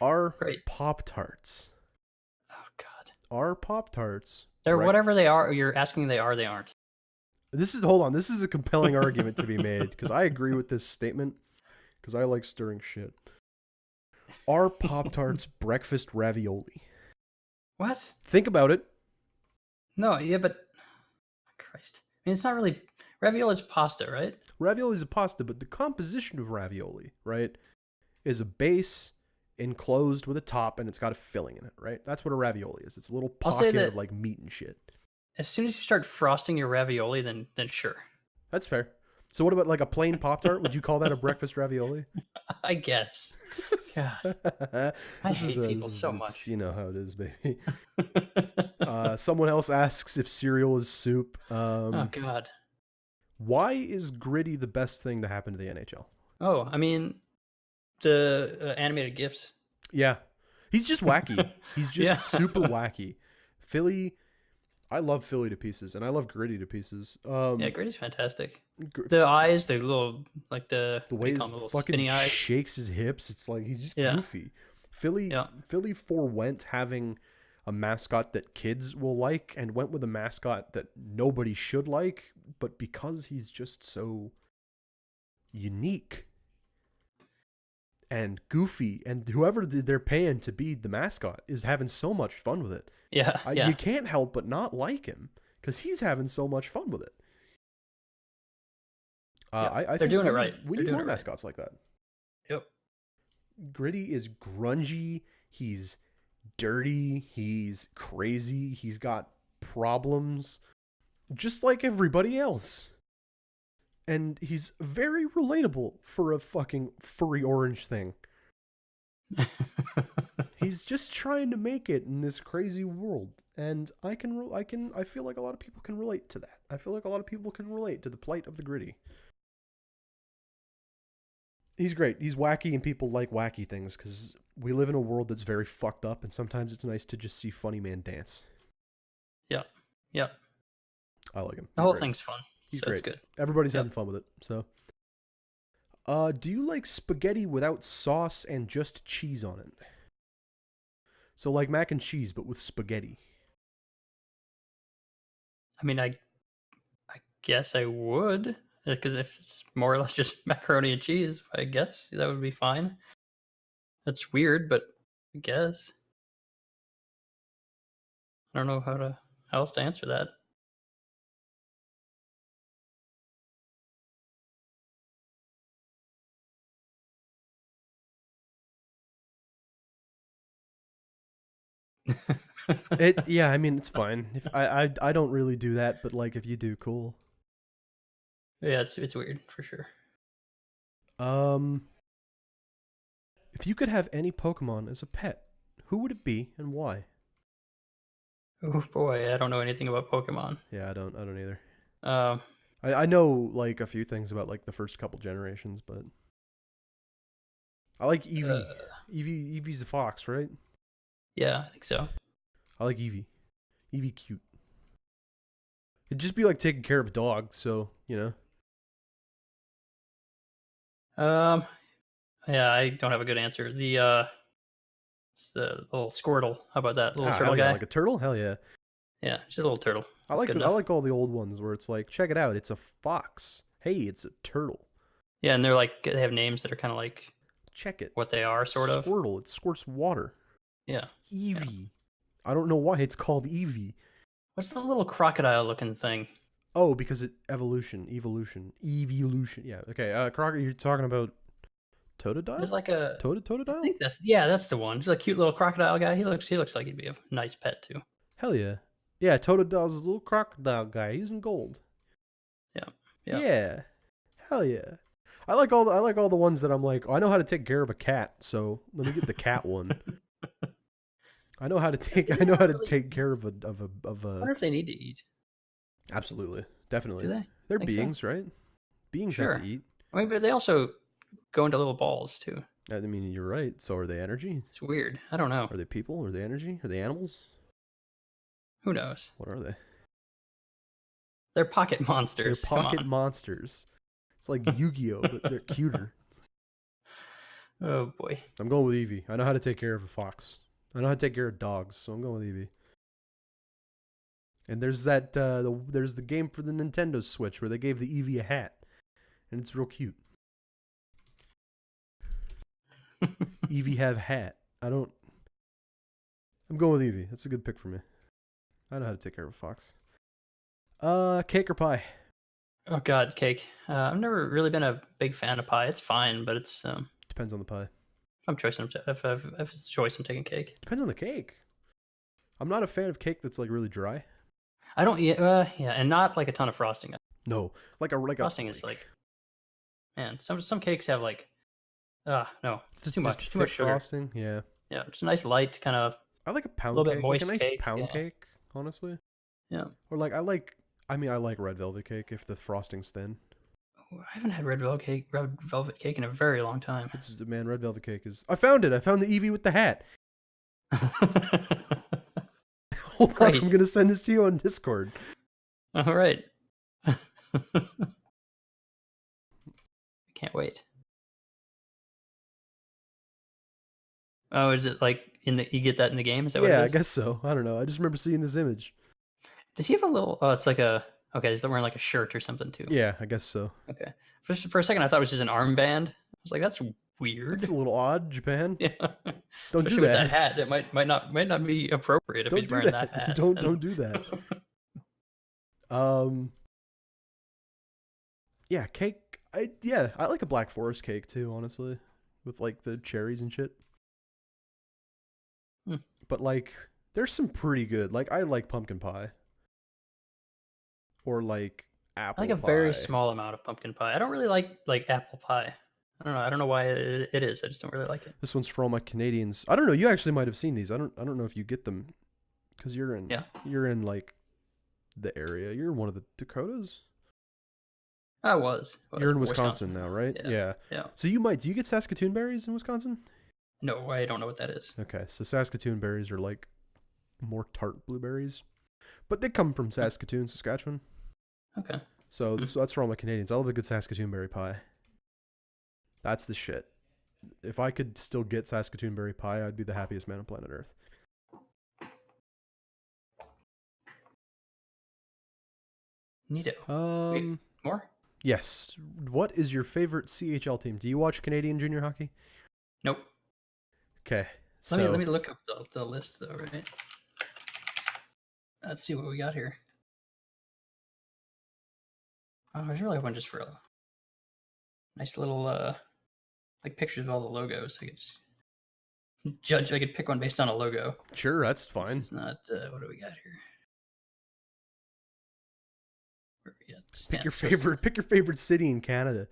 Are Pop-Tarts. Oh, God. Are Pop-Tarts. They're whatever they are. You're asking they are, they aren't. Hold on. This is a compelling argument to be made, because I agree with this statement, because I like stirring shit. Are Pop-Tarts breakfast ravioli? What? Think about it. No, yeah, but Christ. I mean, it's not really, ravioli is pasta, right? Ravioli is a pasta, but the composition of ravioli, right, is a base enclosed with a top, and it's got a filling in it, right? That's what a ravioli is. It's a little pocket of like meat and shit. As soon as you start frosting your ravioli, then sure. That's fair. So what about like a plain Pop-Tart? Would you call that a breakfast ravioli? I guess. God. I hate people so much. You know how it is, baby. Someone else asks if cereal is soup. Oh, God. Why is Gritty the best thing to happen to the NHL? Oh, I mean, the animated GIFs. Yeah. He's just wacky. He's just super wacky. Philly... I love Philly to pieces, and I love Gritty to pieces. Yeah, Gritty's fantastic. The eyes, the little, like the way he fucking fucking eyes. shakes his hips, it's like he's just goofy. Philly for Went having a mascot that kids will like and went with a mascot that nobody should like, but because he's just so unique and goofy, and whoever they're paying to be the mascot is having so much fun with it. Yeah, yeah. You can't help but not like him because he's having so much fun with it. I They're think doing it right. We They're need doing more it right. mascots like that. Yep. Gritty is grungy. He's dirty. He's crazy. He's got problems, just like everybody else. And he's very relatable for a fucking furry orange thing. He's just trying to make it in this crazy world, and I feel like a lot of people can relate to that. I feel like a lot of people can relate to the plight of the Gritty. He's great. He's wacky, and people like wacky things because we live in a world that's very fucked up, and sometimes it's nice to just see funny man dance. Yeah, yeah. I like him. The whole thing's fun. He's so great. It's good. Everybody's having fun with it. So, do you like spaghetti without sauce and just cheese on it? So like mac and cheese, but with spaghetti. I mean, I guess I would, because if it's more or less just macaroni and cheese, I guess that would be fine. That's weird, but I guess. I don't know how else to answer that. Yeah, I mean it's fine. If I don't really do that, but like if you do, cool. Yeah, it's weird for sure. If you could have any Pokemon as a pet, who would it be and why? Oh boy, I don't know anything about Pokemon. Yeah, I don't either. Um, I know like a few things about like the first couple generations, but I like Eevee. Eevee's a fox, right? yeah, I think so. I like Eevee. Eevee cute. It'd just be like taking care of a dog, so you know. Yeah, I don't have a good answer. It's the little Squirtle. How about that little turtle hell yeah, guy? like a turtle? Hell yeah. Yeah, just a little turtle. I like all the old ones where it's like, check it out, it's a fox. Hey, it's a turtle. Yeah, and they're like they have names that are kind of like Check it. what they are, sort of. Squirtle. It squirts water. Yeah. Eevee. Yeah. I don't know why it's called Eevee. What's the little crocodile-looking thing? Oh, because it evolution. Yeah. Okay. Crocker, you're talking about Totodile? There's like a. I Totodile? think that's the one. He's a cute little crocodile guy. He looks like he'd be a nice pet too. Hell yeah. Yeah, Totodile's a little crocodile guy. He's in gold. Yeah. Yeah. Hell yeah. I like all the ones that I'm like, oh, I know how to take care of a cat, so let me get the cat one. I know how to take care of a I wonder if they need to eat. Absolutely. Definitely. Do they? They're Think so? beings, right? Beings Sure. have to eat. I mean, but they also go into little balls too. I mean, you're right. So are they energy? It's weird. I don't know. Are they people? Are they energy? Are they animals? Who knows? What are they? They're pocket monsters. They're pocket monsters. It's like Yu-Gi-Oh, but they're cuter. Oh boy. I'm going with Eevee. I know how to take care of a fox. I know how to take care of dogs, so I'm going with Eevee. And there's that there's the game for the Nintendo Switch where they gave the Eevee a hat, and it's real cute. Eevee have hat. I'm going with Eevee. That's a good pick for me. I know how to take care of a fox. Cake or pie? Oh god, cake. I've never really been a big fan of pie. It's fine, but it's Depends on the pie. I'm choosing if it's a choice, I'm taking cake. Depends on the cake. I'm not a fan of cake that's like really dry. I don't and not like a ton of frosting. No, like Frosting is like, man, some cakes have like, no, it's too much sugar. Frosting. Yeah. Yeah, it's a nice light kind of. I like a pound little cake, bit moist like a nice cake, pound yeah. cake, honestly. Yeah. Or like I like red velvet cake if the frosting's thin. I haven't had red velvet cake in a very long time. Man, red velvet cake is. I found it. I found the Eevee with the hat. Hold on, Great. I'm gonna send this to you on Discord. All right. Can't wait. Oh, is it like in the you get that in the game? Is that what it Yeah, I is? guess so. I don't know. I just remember seeing this image. Does he have a little? Oh, it's like a okay. He's wearing like a shirt or something too. Yeah, I guess so. Okay. For a second, I thought it was just an armband. I was like, that's That's weird. a little odd, Japan. Yeah. Don't do Especially with that that. hat, it might not be appropriate if Don't he's do wearing that that. hat. Don't do that. Um, yeah, cake. I like a Black Forest cake too, honestly, with like the cherries and shit. Hmm. But like, there's some pretty good. Like, I like pumpkin pie, or like I apple like a pie. very small amount of pumpkin pie. I don't really like apple pie. I don't know. I don't know why it is. I just don't really like it. This one's for all my Canadians. I don't know. You actually might have seen these. I don't know if you get them, because Yeah. you're in like the area. You're in one of the Dakotas. I was. You're in Wisconsin now, right? Yeah. Yeah. Yeah. So you might. Do you get Saskatoon berries in Wisconsin? No, I don't know what that is. Okay, so Saskatoon berries are like more tart blueberries, but they come from Saskatoon, Saskatchewan. Okay. So that's for all my Canadians. I love a good Saskatoon berry pie. That's the shit. If I could still get Saskatoon berry pie, I'd be the happiest man on planet Earth. Neato. More? Yes. What is your favorite CHL team? Do you watch Canadian junior hockey? Nope. Okay. So Let me look up the list though, right? Let's see what we got here. Oh, there's really one just for a nice little like pictures of all the logos. I could just judge. I could pick one based on a logo. sure, that's fine. It's not. What do we got here? Where are we at? Pick your favorite city in Canada.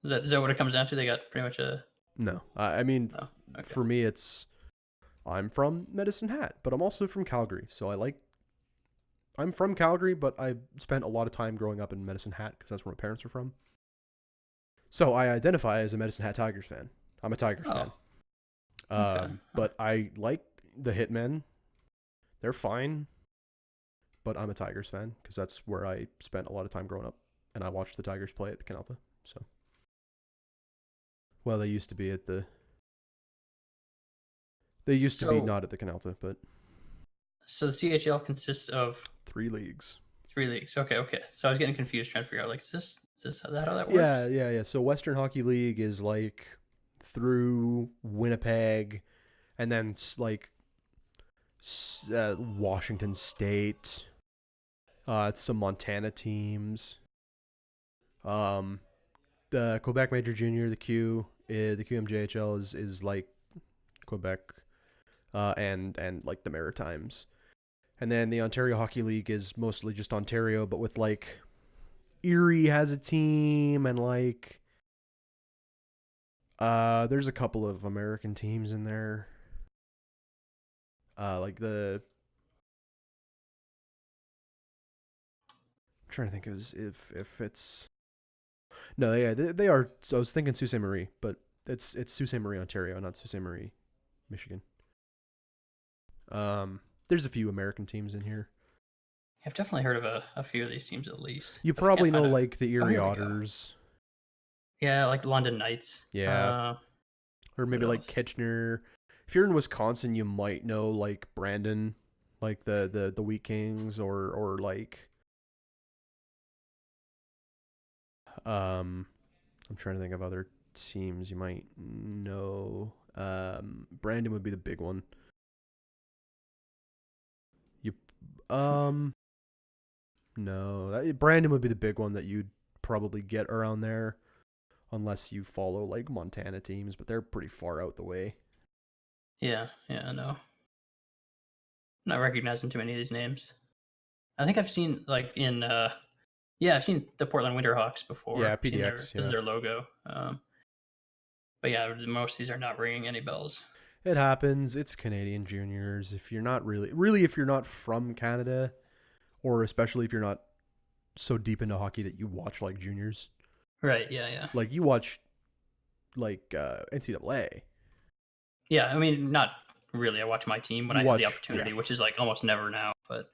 Is that what it comes down to? They got pretty much a. No, I mean, Oh, okay. for me, I'm from Medicine Hat, but I'm also from Calgary, so I'm from Calgary, but I spent a lot of time growing up in Medicine Hat because that's where my parents are from. So I identify as a Medicine Hat Tigers fan. I'm a Tigers fan. Okay. But I like the Hitmen. They're fine, but I'm a Tigers fan because that's where I spent a lot of time growing up, and I watched the Tigers play at the Canalta. So, well, they used to be at the. They used to be not at the Canalta, but So the CHL consists of 3 leagues. 3 leagues. Okay. So I was getting confused trying to figure out like is this how that works? Yeah. So Western Hockey League is like through Winnipeg, and then like Washington State. It's some Montana teams. The Quebec Major Junior, the QMJHL is like Quebec, and like the Maritimes, and then the Ontario Hockey League is mostly just Ontario, but with like Erie has a team, and like there's a couple of American teams in there. Like I'm trying to think if it's no, yeah, they are. So I was thinking Sault Ste. Marie, but it's Sault Ste. Marie, Ontario, not Sault Ste. Marie, Michigan. There's a few American teams in here. I've definitely heard of a few of these teams at least. You but I probably can't know find like the Erie here we go. Otters. Yeah, like London Knights. Yeah. Or maybe what like else? Kitchener. If you're in Wisconsin, you might know like Brandon, like the Wheat Kings, or like I'm trying to think of other teams you might know. Brandon would be the big one. No, Brandon would be the big one that you'd probably get around there, unless you follow like Montana teams, but they're pretty far out the way. Yeah, no. I'm not recognizing too many of these names. I think I've seen like in I've seen the Portland Winterhawks before. Yeah, I've seen PDX, this is their logo. But yeah, most of these are not ringing any bells. It happens. It's Canadian juniors. If you're not really if you're not from Canada, or especially if you're not so deep into hockey that you watch like juniors, Right, yeah. like you watch like NCAA. Yeah, I mean, not really. I watch my team when You I have watch- the opportunity, which is like almost never now. But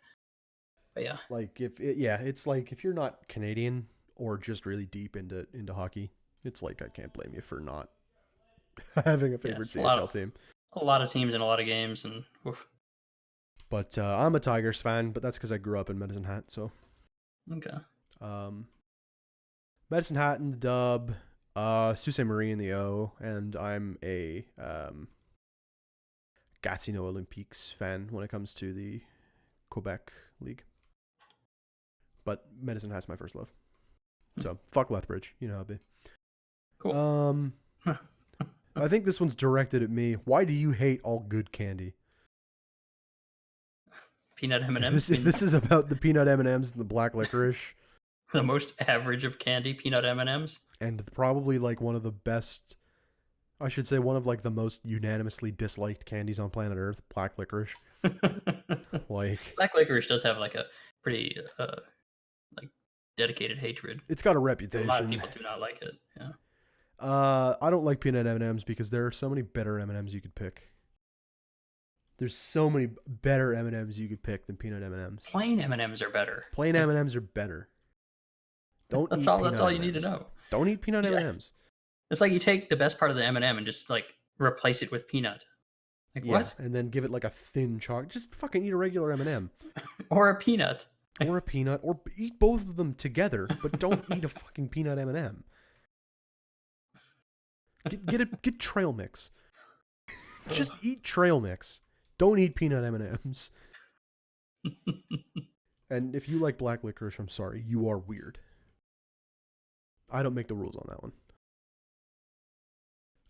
yeah, Like it's like if you're not Canadian or just really deep into hockey, it's like I can't blame you for not having a Yeah, favorite it's a lot CHL of team. teams and a lot of games, and oof. But I'm a Tigers fan, but that's because I grew up in Medicine Hat. So Okay. Medicine Hat in the dub, Sault Ste. Marie in the O, and I'm a Gatineau Olympiques fan when it comes to the Quebec League. But Medicine Hat's my first love. So fuck Lethbridge, you know how it be. Cool. I think this one's directed at me. Why do you hate all good candy? Peanut M&Ms. If this is about the peanut M&Ms and the black licorice, the most average of candy, peanut M&Ms, and probably like one of the best, I should say one of like the most unanimously disliked candies on planet Earth, black licorice. Like black licorice does have like a pretty like dedicated hatred. It's got a reputation. A lot of people do not like it. Yeah. I don't like peanut M&Ms because there are so many better M&Ms you could pick. There's so many better M&Ms you could pick than peanut M&Ms. Plain M&Ms are better. Plain M&Ms are better. Don't that's eat all. peanut That's all you M&Ms. need to know. Don't eat peanut M&Ms. It's like you take the best part of the M&M and just like replace it with peanut. Like what? And then give it like a thin chocolate. Just fucking eat a regular M&M. Or a peanut. Or a peanut. Or eat both of them together, but don't eat a fucking peanut M&M. Get trail mix. Just eat trail mix. Don't eat peanut M&Ms. And if you like black licorice, I'm sorry, you are weird. I don't make the rules on that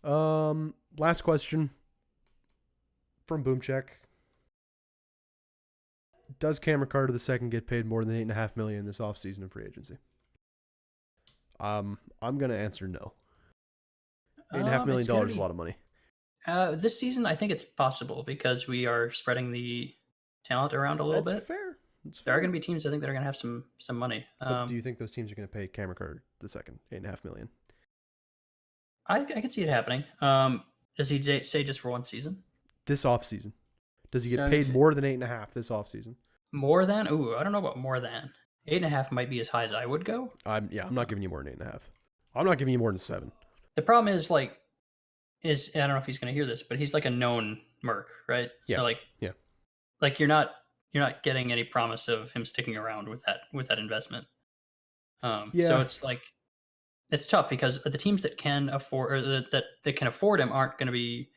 one. Last question from Boomcheck. Does Cameron Carter II get paid more than $8.5 million this offseason in free agency? I'm gonna answer no. $8.5 million is a lot of money. This season, I think it's possible because we are spreading the talent around a little bit. That's fair. There are going to be teams I think that are going to have some money. But do you think those teams are going to pay Cameron Carter II $8.5 million? I can see it happening. Does he say just for one season? This offseason. Does he get paid more than 8.5 this offseason? More than? Ooh, I don't know about more than. 8.5 might be as high as I would go. I'm not giving you more than 8.5. I'm not giving you more than 7. The problem is I don't know if he's going to hear this, but he's like a known merc, right? Yeah. So like you're not getting any promise of him sticking around with that investment. So it's like it's tough because the teams that can afford or that can afford him aren't going to be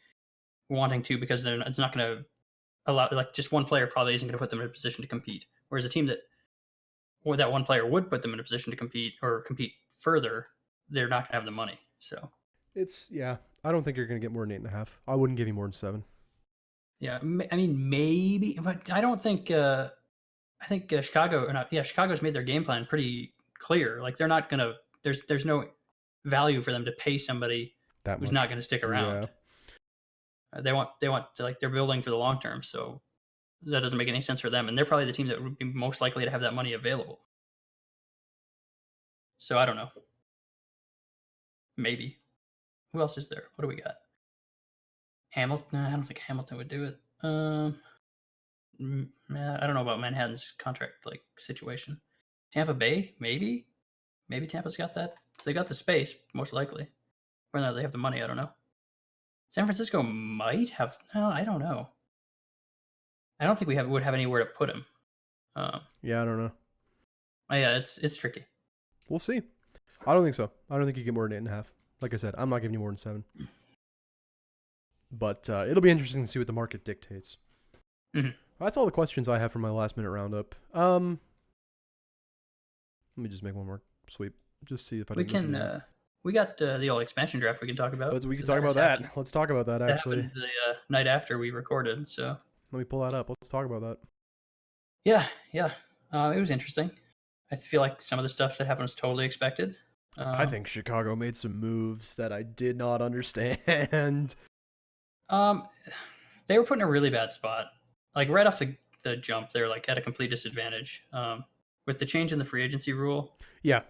wanting to because it's not going to allow like just one player probably isn't going to put them in a position to compete. Whereas a team that one player would put them in a position to compete further, they're not going to have the money. So I don't think you're going to get more than 8.5. I wouldn't give you more than 7. Yeah, I mean maybe, but I don't think. I think Chicago's made their game plan pretty clear. Like they're not gonna. There's no value for them to pay somebody who's not going to stick around. Yeah. They want like they're building for the long term, so that doesn't make any sense for them. And they're probably the team that would be most likely to have that money available. So I don't know. Maybe. Who else is there? What do we got? Hamilton? I don't think Hamilton would do it. I don't know about Manhattan's contract situation. Tampa Bay, maybe. Maybe Tampa's got that. They got the space, most likely. Whether they have the money, I don't know. San Francisco might have. No, I don't know. I don't think would have anywhere to put him. I don't know. Yeah, it's tricky. We'll see. I don't think so. I don't think you get more than 8.5. Like I said, I'm not giving you more than 7. But it'll be interesting to see what the market dictates. Mm-hmm. That's all the questions I have for my last minute roundup. Let me just make one more sweep. Just see if I can. We got the old expansion draft we can talk about. We can talk about that. Let's talk about that actually. That happened the night after we recorded. So let me pull that up. Let's talk about that. Yeah. It was interesting. I feel like some of the stuff that happened was totally expected. I think Chicago made some moves that I did not understand. They were put in a really bad spot. Like right off the jump, they're like at a complete disadvantage. With the change in the free agency rule. Yeah.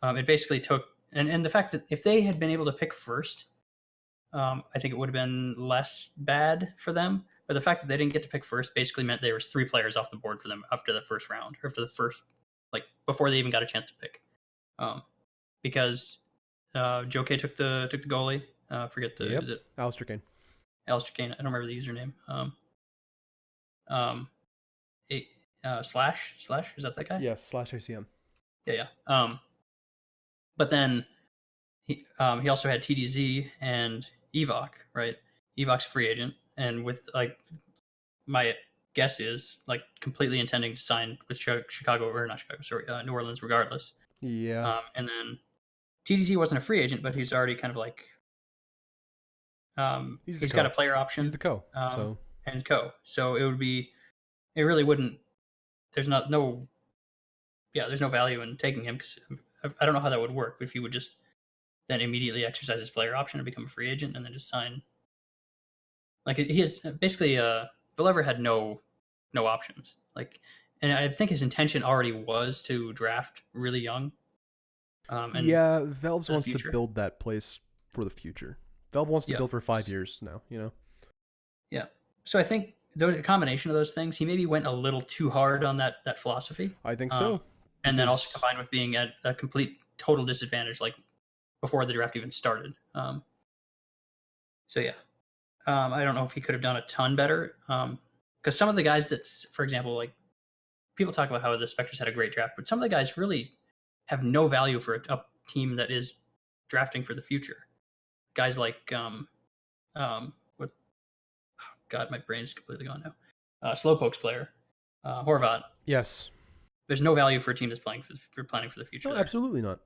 It basically took and the fact that if they had been able to pick first, I think it would have been less bad for them. But the fact that they didn't get to pick first basically meant there was 3 players off the board for them after the first round, or after the first, before they even got a chance to pick. Because Joe K took the goalie, Forget the Yep. is it Alistair Kane. Alistair Kane? I don't remember the username. Um, slash is that guy? Yes, /ACM. Yeah. But then he also had TDZ and Evoc, right? Evoc's a free agent, and with like my guess is like completely intending to sign with Chicago or not Chicago, sorry, New Orleans regardless. Yeah. And then TDZ wasn't a free agent, but he's already kind of like he's got a player option. He's the co. So and co. So it really wouldn't. There's no value in taking him because I don't know how that would work if he would just then immediately exercise his player option and become a free agent and then just sign. Like he is basically Villever had no options. Like, and I think his intention already was to draft really young. And yeah, Valve wants future. to build that place for the future. Valve wants to build for 5 years now, you know? Yeah. So I think a combination of those things, he maybe went a little too hard on that philosophy. I think so. And then also combined with being at a complete total disadvantage, like before the draft even started. So yeah. I don't know if he could have done a ton better. Because some of the guys that, for example, like people talk about how the Spectres had a great draft, but some of the guys really have no value for a team that is drafting for the future. Guys like with God, my brain is completely gone now. Slowpoke's player, Horvat. Yes. There's no value for a team that's planning for the future. No, there. Absolutely not.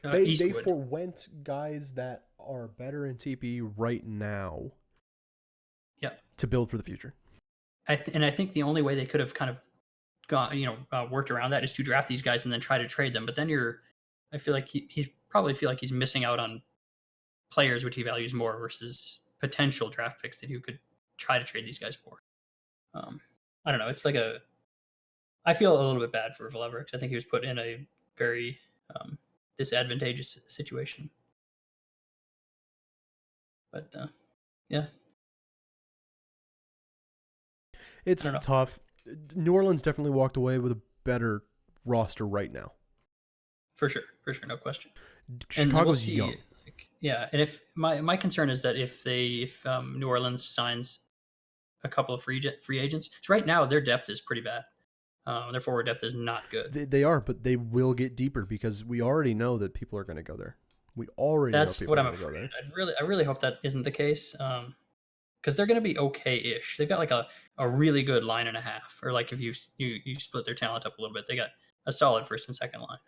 They forwent guys that are better in TP right now. Yeah. To build for the future. I think the only way they could have kind of gone, worked around that is to draft these guys and then try to trade them. But then I feel like he probably feel like he's missing out on players which he values more versus potential draft picks that he could try to trade these guys for. I don't know. It's like I feel a little bit bad for Villever because I think he was put in a very disadvantageous situation. But yeah. It's tough. New Orleans definitely walked away with a better roster right now. For sure, no question. Chicago's young. Yeah, and if my concern is that if New Orleans signs a couple of free agents, so right now their depth is pretty bad. Their forward depth is not good. They are, but they will get deeper because we already know that people are going to go there. We already know people are going to go there. I really hope that isn't the case. Because they're going to be okay-ish. They've got like a really good line and a half, or like if you split their talent up a little bit, they got a solid first and second line.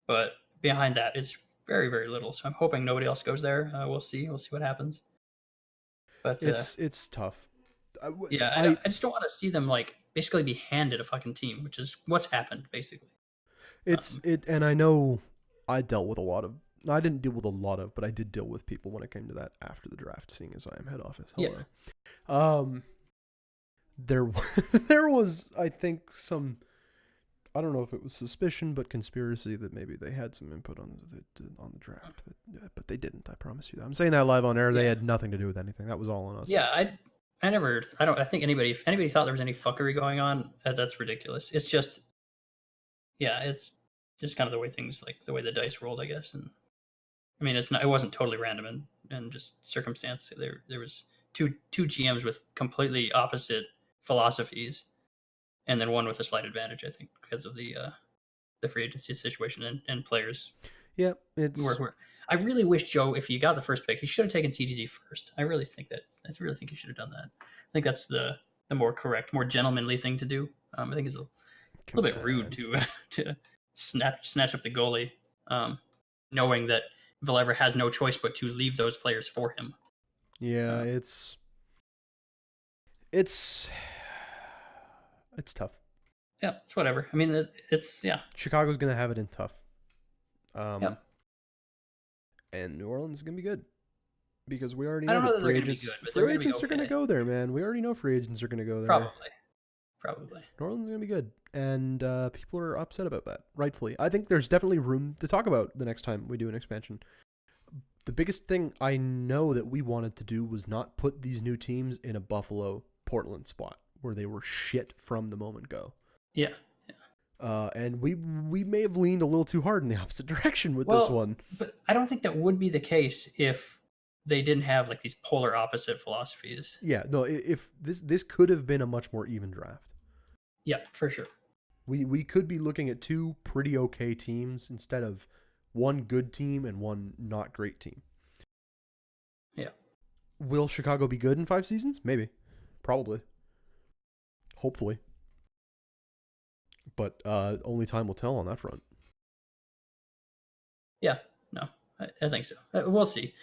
But behind that is very, very little. So I'm hoping nobody else goes there. We'll see what happens. But it's tough. I just don't want to see them like basically be handed a fucking team, which is what's happened basically. And I know I dealt with a lot of. I didn't deal with a lot of, but I did deal with people when it came to that after the draft, seeing as I am head office. Hello. Yeah. There was, I think, some, I don't know if it was suspicion, but conspiracy that maybe they had some input on the draft, but they didn't. I promise you that. I'm saying that live on air. They had nothing to do with anything. That was all on us. Yeah, I think if anybody thought there was any fuckery going on, that's ridiculous. It's just, it's just kind of the way the way the dice rolled, I guess, and. I mean, it wasn't totally random and just circumstance. There was two GMs with completely opposite philosophies, and then one with a slight advantage, I think, because of the free agency situation and players. Yeah, I really wish Joe, if he got the first pick, he should have taken TDZ first. I really think he should have done that. I think that's the more correct, more gentlemanly thing to do. I think it's a little bit rude to snatch up the goalie, knowing that Villever has no choice but to leave those players for him. Yeah, it's tough. Yeah, it's whatever. I mean, it's Chicago's gonna have it in tough. And New Orleans is gonna be good because we already know that free agents. Free agents are gonna go there, man. We already know free agents are gonna go there. Probably. New Orleans is gonna be good, and people are upset about that, rightfully. I think there's definitely room to talk about the next time we do an expansion. The biggest thing I know that we wanted to do was not put these new teams in a Buffalo-Portland spot where they were shit from the moment go. Yeah. And we may have leaned a little too hard in the opposite direction with this Well, one. but I don't think that would be the case if they didn't have like these polar opposite philosophies. Yeah, no, if this could have been a much more even draft. Yeah, for sure. We could be looking at two pretty okay teams instead of one good team and one not great team. Yeah. Will Chicago be good in 5 seasons? Maybe. Probably. Hopefully. But only time will tell on that front. Yeah, no, I think so. We'll see.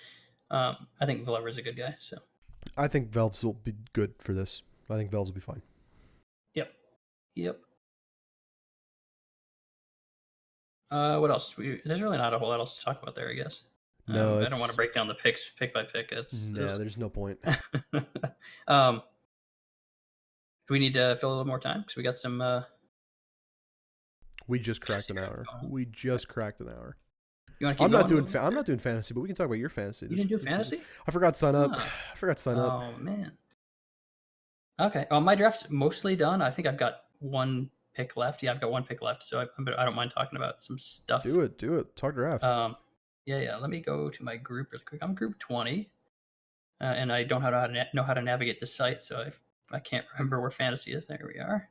I think Villar's a good guy, so. I think Velves will be good for this. I think Velves will be fine. Yep. What else? There's really not a whole lot else to talk about there, I guess. No, I don't want to break down the picks pick by pick. there's no point. Do we need to fill a little more time? Because we got some. We just cracked an hour. We just cracked an hour. You want to keep I'm going? I'm not doing fantasy, but we can talk about your fantasy. You didn't do fantasy? I forgot to sign up. Huh. I forgot to sign up. Oh man. Okay. Well, my draft's mostly done. I think I've got one pick left. Yeah, I've got one pick left, so I don't mind talking about some stuff. Do it. Talk draft. Yeah. Let me go to my group really quick. I'm group 20, and I don't know how to navigate the site, so I can't remember where fantasy is. There we are.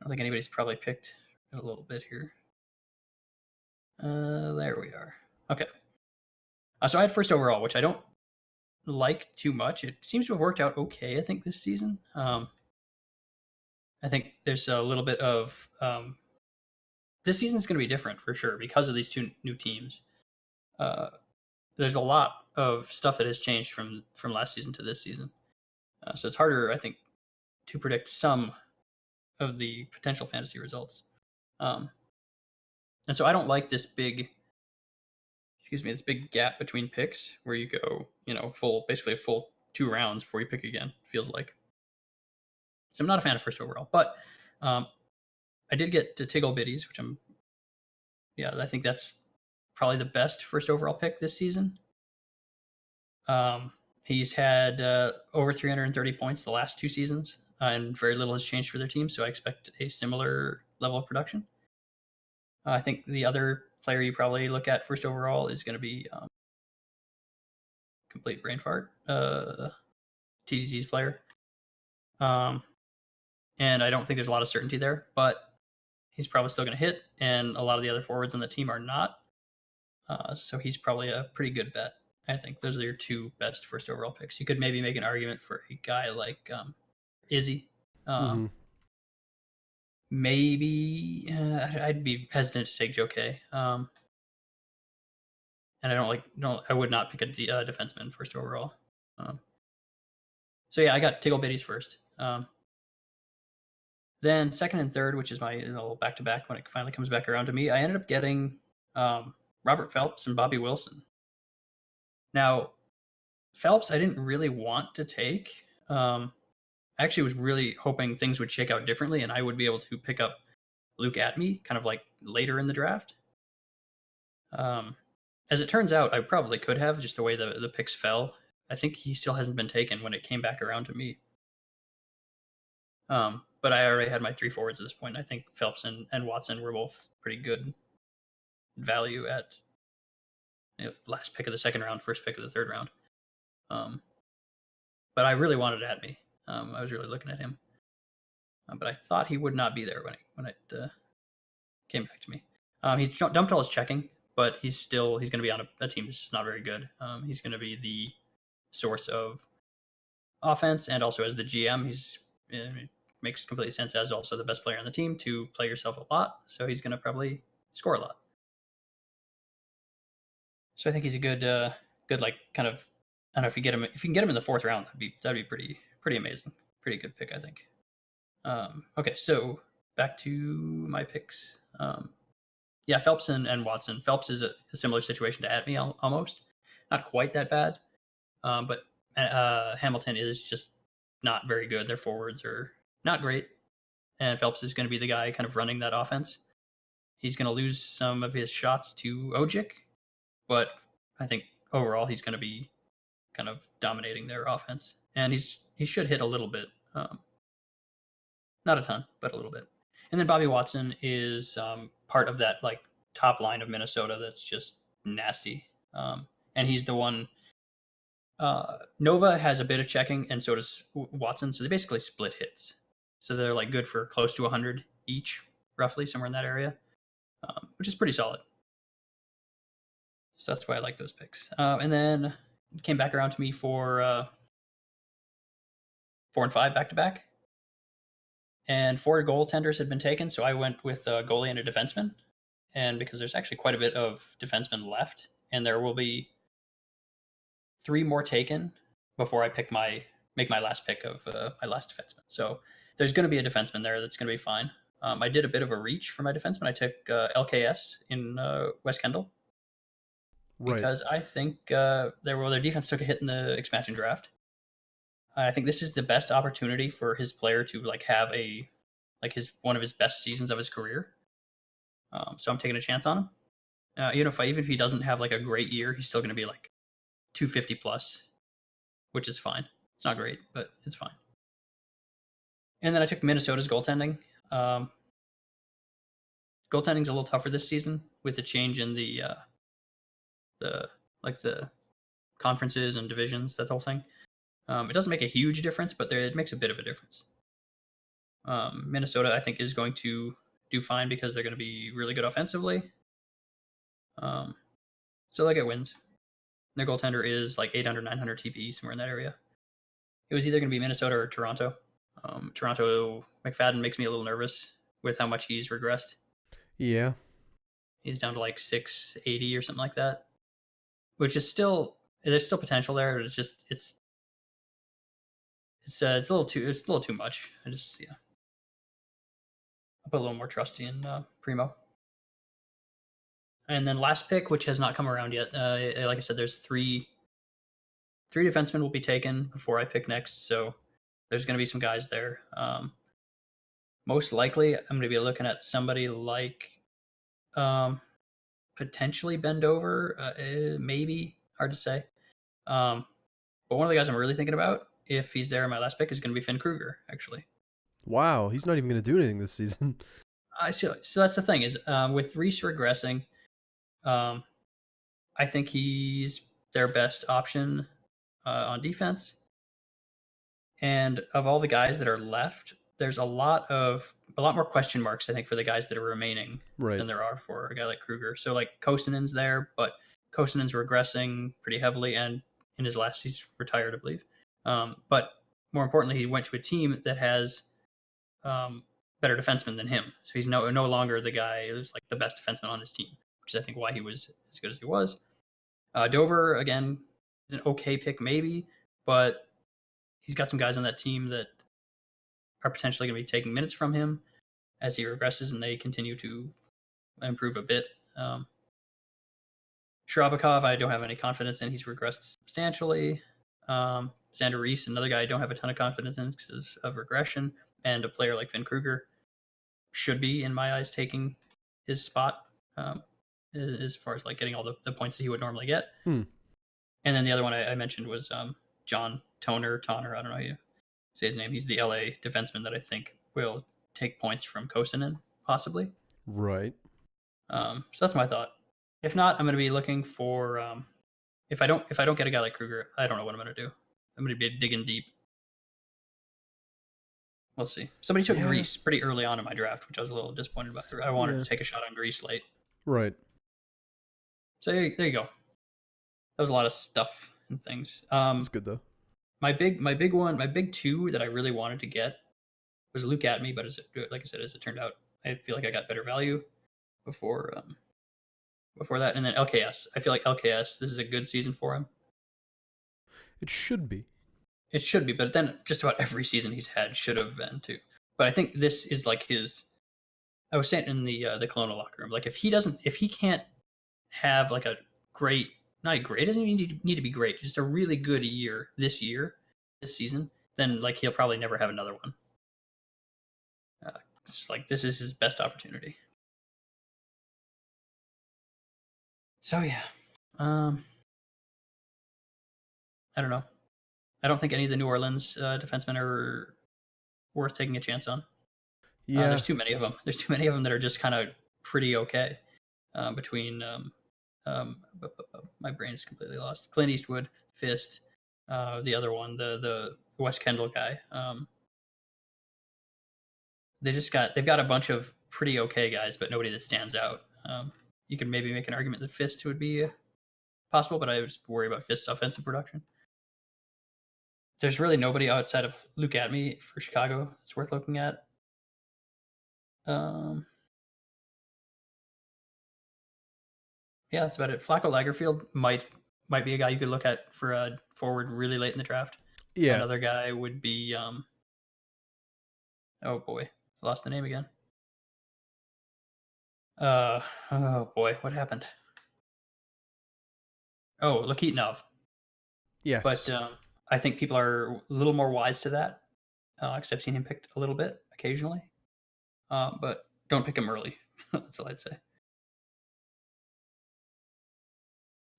I don't think anybody's probably picked in a little bit here. There we are. Okay. So I had first overall, which I don't like too much. It seems to have worked out okay, I think, this season. I think there's a little bit of this season's going to be different for sure because of these two new teams. There's a lot of stuff that has changed from last season to this season, so it's harder, I think, to predict some of the potential fantasy results. And so I don't like this big gap between picks where you go, basically a full 2 rounds before you pick again, feels like. So I'm not a fan of first overall, but I did get to Tiggle Biddies, which I think that's probably the best first overall pick this season. He's had over 330 points the last 2 seasons, and very little has changed for their team, so I expect a similar level of production. I think the other player you probably look at first overall is going to be complete brain fart, TDZ's player. And I don't think there's a lot of certainty there, but he's probably still going to hit, and a lot of the other forwards on the team are not. So he's probably a pretty good bet. I think those are your 2 best first overall picks. You could maybe make an argument for a guy like Izzy. Maybe I'd be hesitant to take Joe K. And I would not pick a defenseman first overall. So yeah, I got Tiggle Biddies first. Then second and third, which is my little back to back when it finally comes back around to me, I ended up getting Robert Phelps and Bobby Wilson. Now, Phelps, I didn't really want to take. I actually was really hoping things would shake out differently and I would be able to pick up Luke Atme kind of like later in the draft. As it turns out, I probably could have, just the way the picks fell. I think he still hasn't been taken when it came back around to me. But I already had my 3 forwards at this point. I think Phelps and Watson were both pretty good value at last pick of the second round, first pick of the third round. But I really wanted Atme. I was really looking at him. But I thought he would not be there when it came back to me. He dumped all his checking, but he's going to be on a team that's just not very good. He's going to be the source of offense, and also as the GM, it makes complete sense as also the best player on the team to play yourself a lot. So he's going to probably score a lot. So I think he's a good like kind of, I don't know, if you can get him in the 4th round, that'd be pretty amazing. Pretty good pick, I think. Okay, so back to my picks. Phelps and Watson. Phelps is a similar situation to Atme almost. Not quite that bad, but Hamilton is just not very good. Their forwards are not great, and Phelps is going to be the guy kind of running that offense. He's going to lose some of his shots to Ojic, but I think overall he's going to be kind of dominating their offense, and he should hit a little bit. Not a ton, but a little bit. And then Bobby Watson is part of that like top line of Minnesota that's just nasty. And he's the one. Nova has a bit of checking, and so does Watson. So they basically split hits. So they're like good for close to 100 each, roughly somewhere in that area, which is pretty solid. So that's why I like those picks. And then it came back around to me for 4 and 5 back to back. And 4 goaltenders had been taken, so I went with a goalie and a defenseman. And because there's actually quite a bit of defensemen left, and there will be 3 more taken before I make my last pick of my last defenseman. So there's going to be a defenseman there that's going to be fine. I did a bit of a reach for my defenseman. I took LKS in West Kendall because I think their defense took a hit in the expansion draft. I think this is the best opportunity for his player to like have one of his best seasons of his career. So I'm taking a chance on him. Even if he doesn't have like a great year, he's still going to be like 250 plus, which is fine. It's not great, but it's fine. And then I took Minnesota's goaltending. Goaltending's a little tougher this season with the change in the conferences and divisions, that whole thing. It doesn't make a huge difference, but it makes a bit of a difference. Minnesota, I think, is going to do fine because they're going to be really good offensively. So they'll get wins. Their goaltender is like 800, 900 TPE, somewhere in that area. It was either going to be Minnesota or Toronto. Toronto, McFadden makes me a little nervous with how much he's regressed. Yeah. He's down to like 680 or something like that, which is there's still potential there. It's a little too much. I'll put a little more trust in Primo. And then last pick, which has not come around yet. Like I said, there's three defensemen will be taken before I pick next. So there's going to be some guys there. Most likely, I'm going to be looking at somebody like potentially Bendover, maybe. Hard to say. But one of the guys I'm really thinking about, if he's there in my last pick, is going to be Finn Kruger, actually. Wow, he's not even going to do anything this season. So that's the thing is, with Reese regressing, I think he's their best option on defense. And of all the guys that are left, there's a lot more question marks, I think, for the guys that are remaining than there are for a guy like Kruger. So like Kosinen's there, but Kosinen's regressing pretty heavily, and in his last, he's retired, I believe. But more importantly, he went to a team that has better defensemen than him. So he's no longer the guy who's like the best defenseman on his team, which is I think why he was as good as he was. Dover, again, is an okay pick maybe, but he's got some guys on that team that are potentially going to be taking minutes from him as he regresses and they continue to improve a bit. Shrabakov, I don't have any confidence in. He's regressed substantially. Xander Reese, another guy I don't have a ton of confidence in because of regression. And a player like Finn Kruger should be, in my eyes, taking his spot as far as like getting all the points that he would normally get. And then the other one I mentioned was John Toner. I don't know how you say his name. He's the LA defenseman that I think will take points from Kosinen, possibly. Right. So that's my thought. If not, I'm going to be looking for. If I don't get a guy like Kruger, I don't know what I'm going to do. I'm going to be digging deep. We'll see. Somebody took Greece pretty early on in my draft, which I was a little disappointed about. I wanted to take a shot on Greece late. Right. So there you go. That was a lot of stuff and things. That's good though. My big two that I really wanted to get was Luke Atme, but like I said, as it turned out, I feel like I got better value before that. And then LKS. I feel like LKS, this is a good season for him. It should be. It should be, but then just about every season he's had should have been too. But I think this is like his. I was saying in the Kelowna locker room, like if he can't have like a great, not great, it doesn't even need to be great, just a really good year this season, then like he'll probably never have another one. It's like this is his best opportunity. So yeah, I don't know. I don't think any of the New Orleans defensemen are worth taking a chance on. Yeah. There's too many of them. There's too many of them that are just kind of pretty okay. Between my brain is completely lost. Clint Eastwood, Fist, the other one, the Wes Kendall guy. They've got a bunch of pretty okay guys, but nobody that stands out. You could maybe make an argument that Fist would be possible, but I just worry about Fist's offensive production. There's really nobody outside of Luke Atme for Chicago that's worth looking at. Yeah, that's about it. Flacco Lagerfield might be a guy you could look at for a forward really late in the draft. Yeah. Another guy would be oh boy, lost the name again. Oh boy, what happened? Oh, Lakitnov. Yes. But I think people are a little more wise to that because I've seen him picked a little bit occasionally. But don't pick him early. That's all I'd say.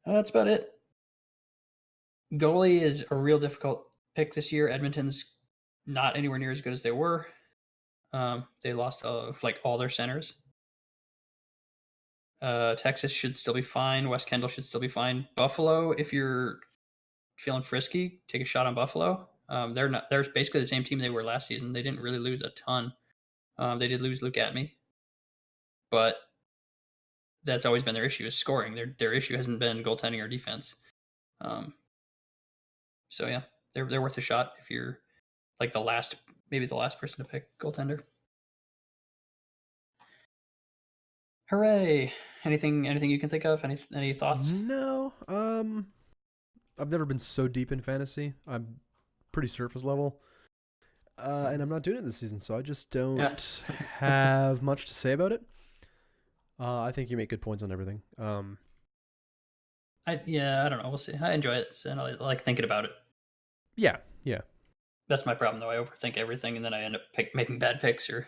That's about it. Goalie is a real difficult pick this year. Edmonton's not anywhere near as good as they were. They lost like all their centers. Texas should still be fine. West Kendall should still be fine. Buffalo, if you're feeling frisky, take a shot on Buffalo. They're basically the same team they were last season. They didn't really lose a ton. They did lose Luke Atme, but that's always been their issue is scoring. Their issue hasn't been goaltending or defense. So yeah, they're worth a shot if you're like maybe the last person to pick goaltender. Hooray! Anything you can think of? Any thoughts? No. I've never been so deep in fantasy. I'm pretty surface level. And I'm not doing it this season, so I just don't have much to say about it. I think you make good points on everything. I don't know. We'll see. I enjoy it, and I like thinking about it. Yeah. That's my problem, though. I overthink everything, and then I end up making bad picks. Or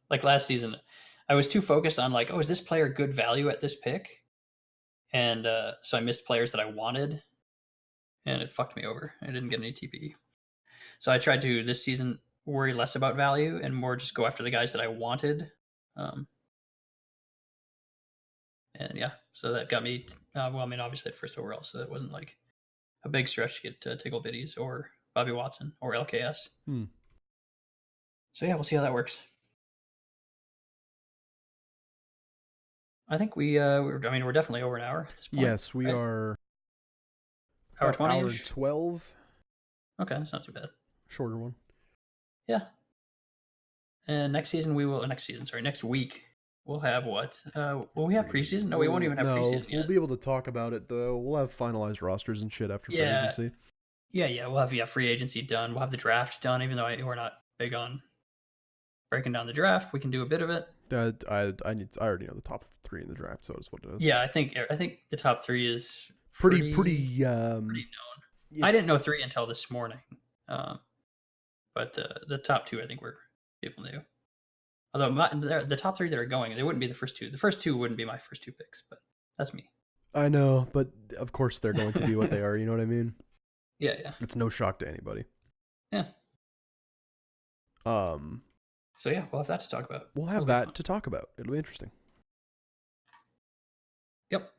like last season, I was too focused on like, oh, is this player good value at this pick? And so I missed players that I wanted, and it fucked me over. I didn't get any TPE. So I tried to this season worry less about value and more just go after the guys that I wanted. And yeah, so that got me. Well, I mean, obviously at first overall, so it wasn't like a big stretch to get Tickle Bitties or Bobby Watson or LKS. So yeah, we'll see how that works. I think we're definitely over an hour at this point. Yes, we are. Hour 20. Hour 12. Okay, that's not too bad. Shorter one. Yeah. And next week we'll have what? Will we have preseason? No, we won't even have preseason yet. We'll be able to talk about it though. We'll have finalized rosters and shit after free agency. Yeah. We'll have free agency done. We'll have the draft done. Even though we're not big on breaking down the draft, we can do a bit of it. I already know the top 3 in the draft, so it's what it is. Yeah, I think the top 3 is pretty known. I didn't know 3 until this morning. But the top 2, I think people knew. Although the top 3 that are going, they wouldn't be the first 2. The first 2 wouldn't be my first 2 picks, but that's me. I know, but of course they're going to be what they are. You know what I mean? Yeah. It's no shock to anybody. Yeah. So yeah, we'll have that to talk about. We'll have that to talk about. It'll be interesting. Yep.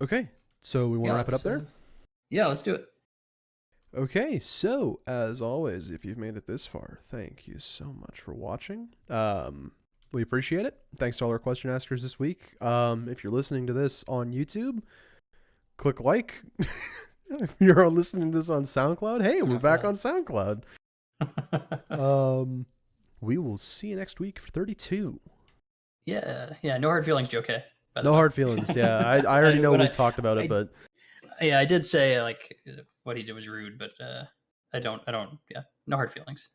Okay, so we want to wrap it up there? Yeah, let's do it. Okay, so as always, if you've made it this far, thank you so much for watching. We appreciate it. Thanks to all our question askers this week. If you're listening to this on YouTube, click like. If you're listening to this on SoundCloud, hey, we're back on SoundCloud. We will see you next week for 32. Yeah. No hard feelings, Joe K. No hard feelings. Yeah, I already know we talked about it, but yeah, I did say like what he did was rude, but I don't. Yeah, no hard feelings.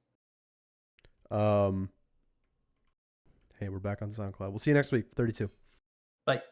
Hey, we're back on SoundCloud. We'll see you next week. 32. Bye.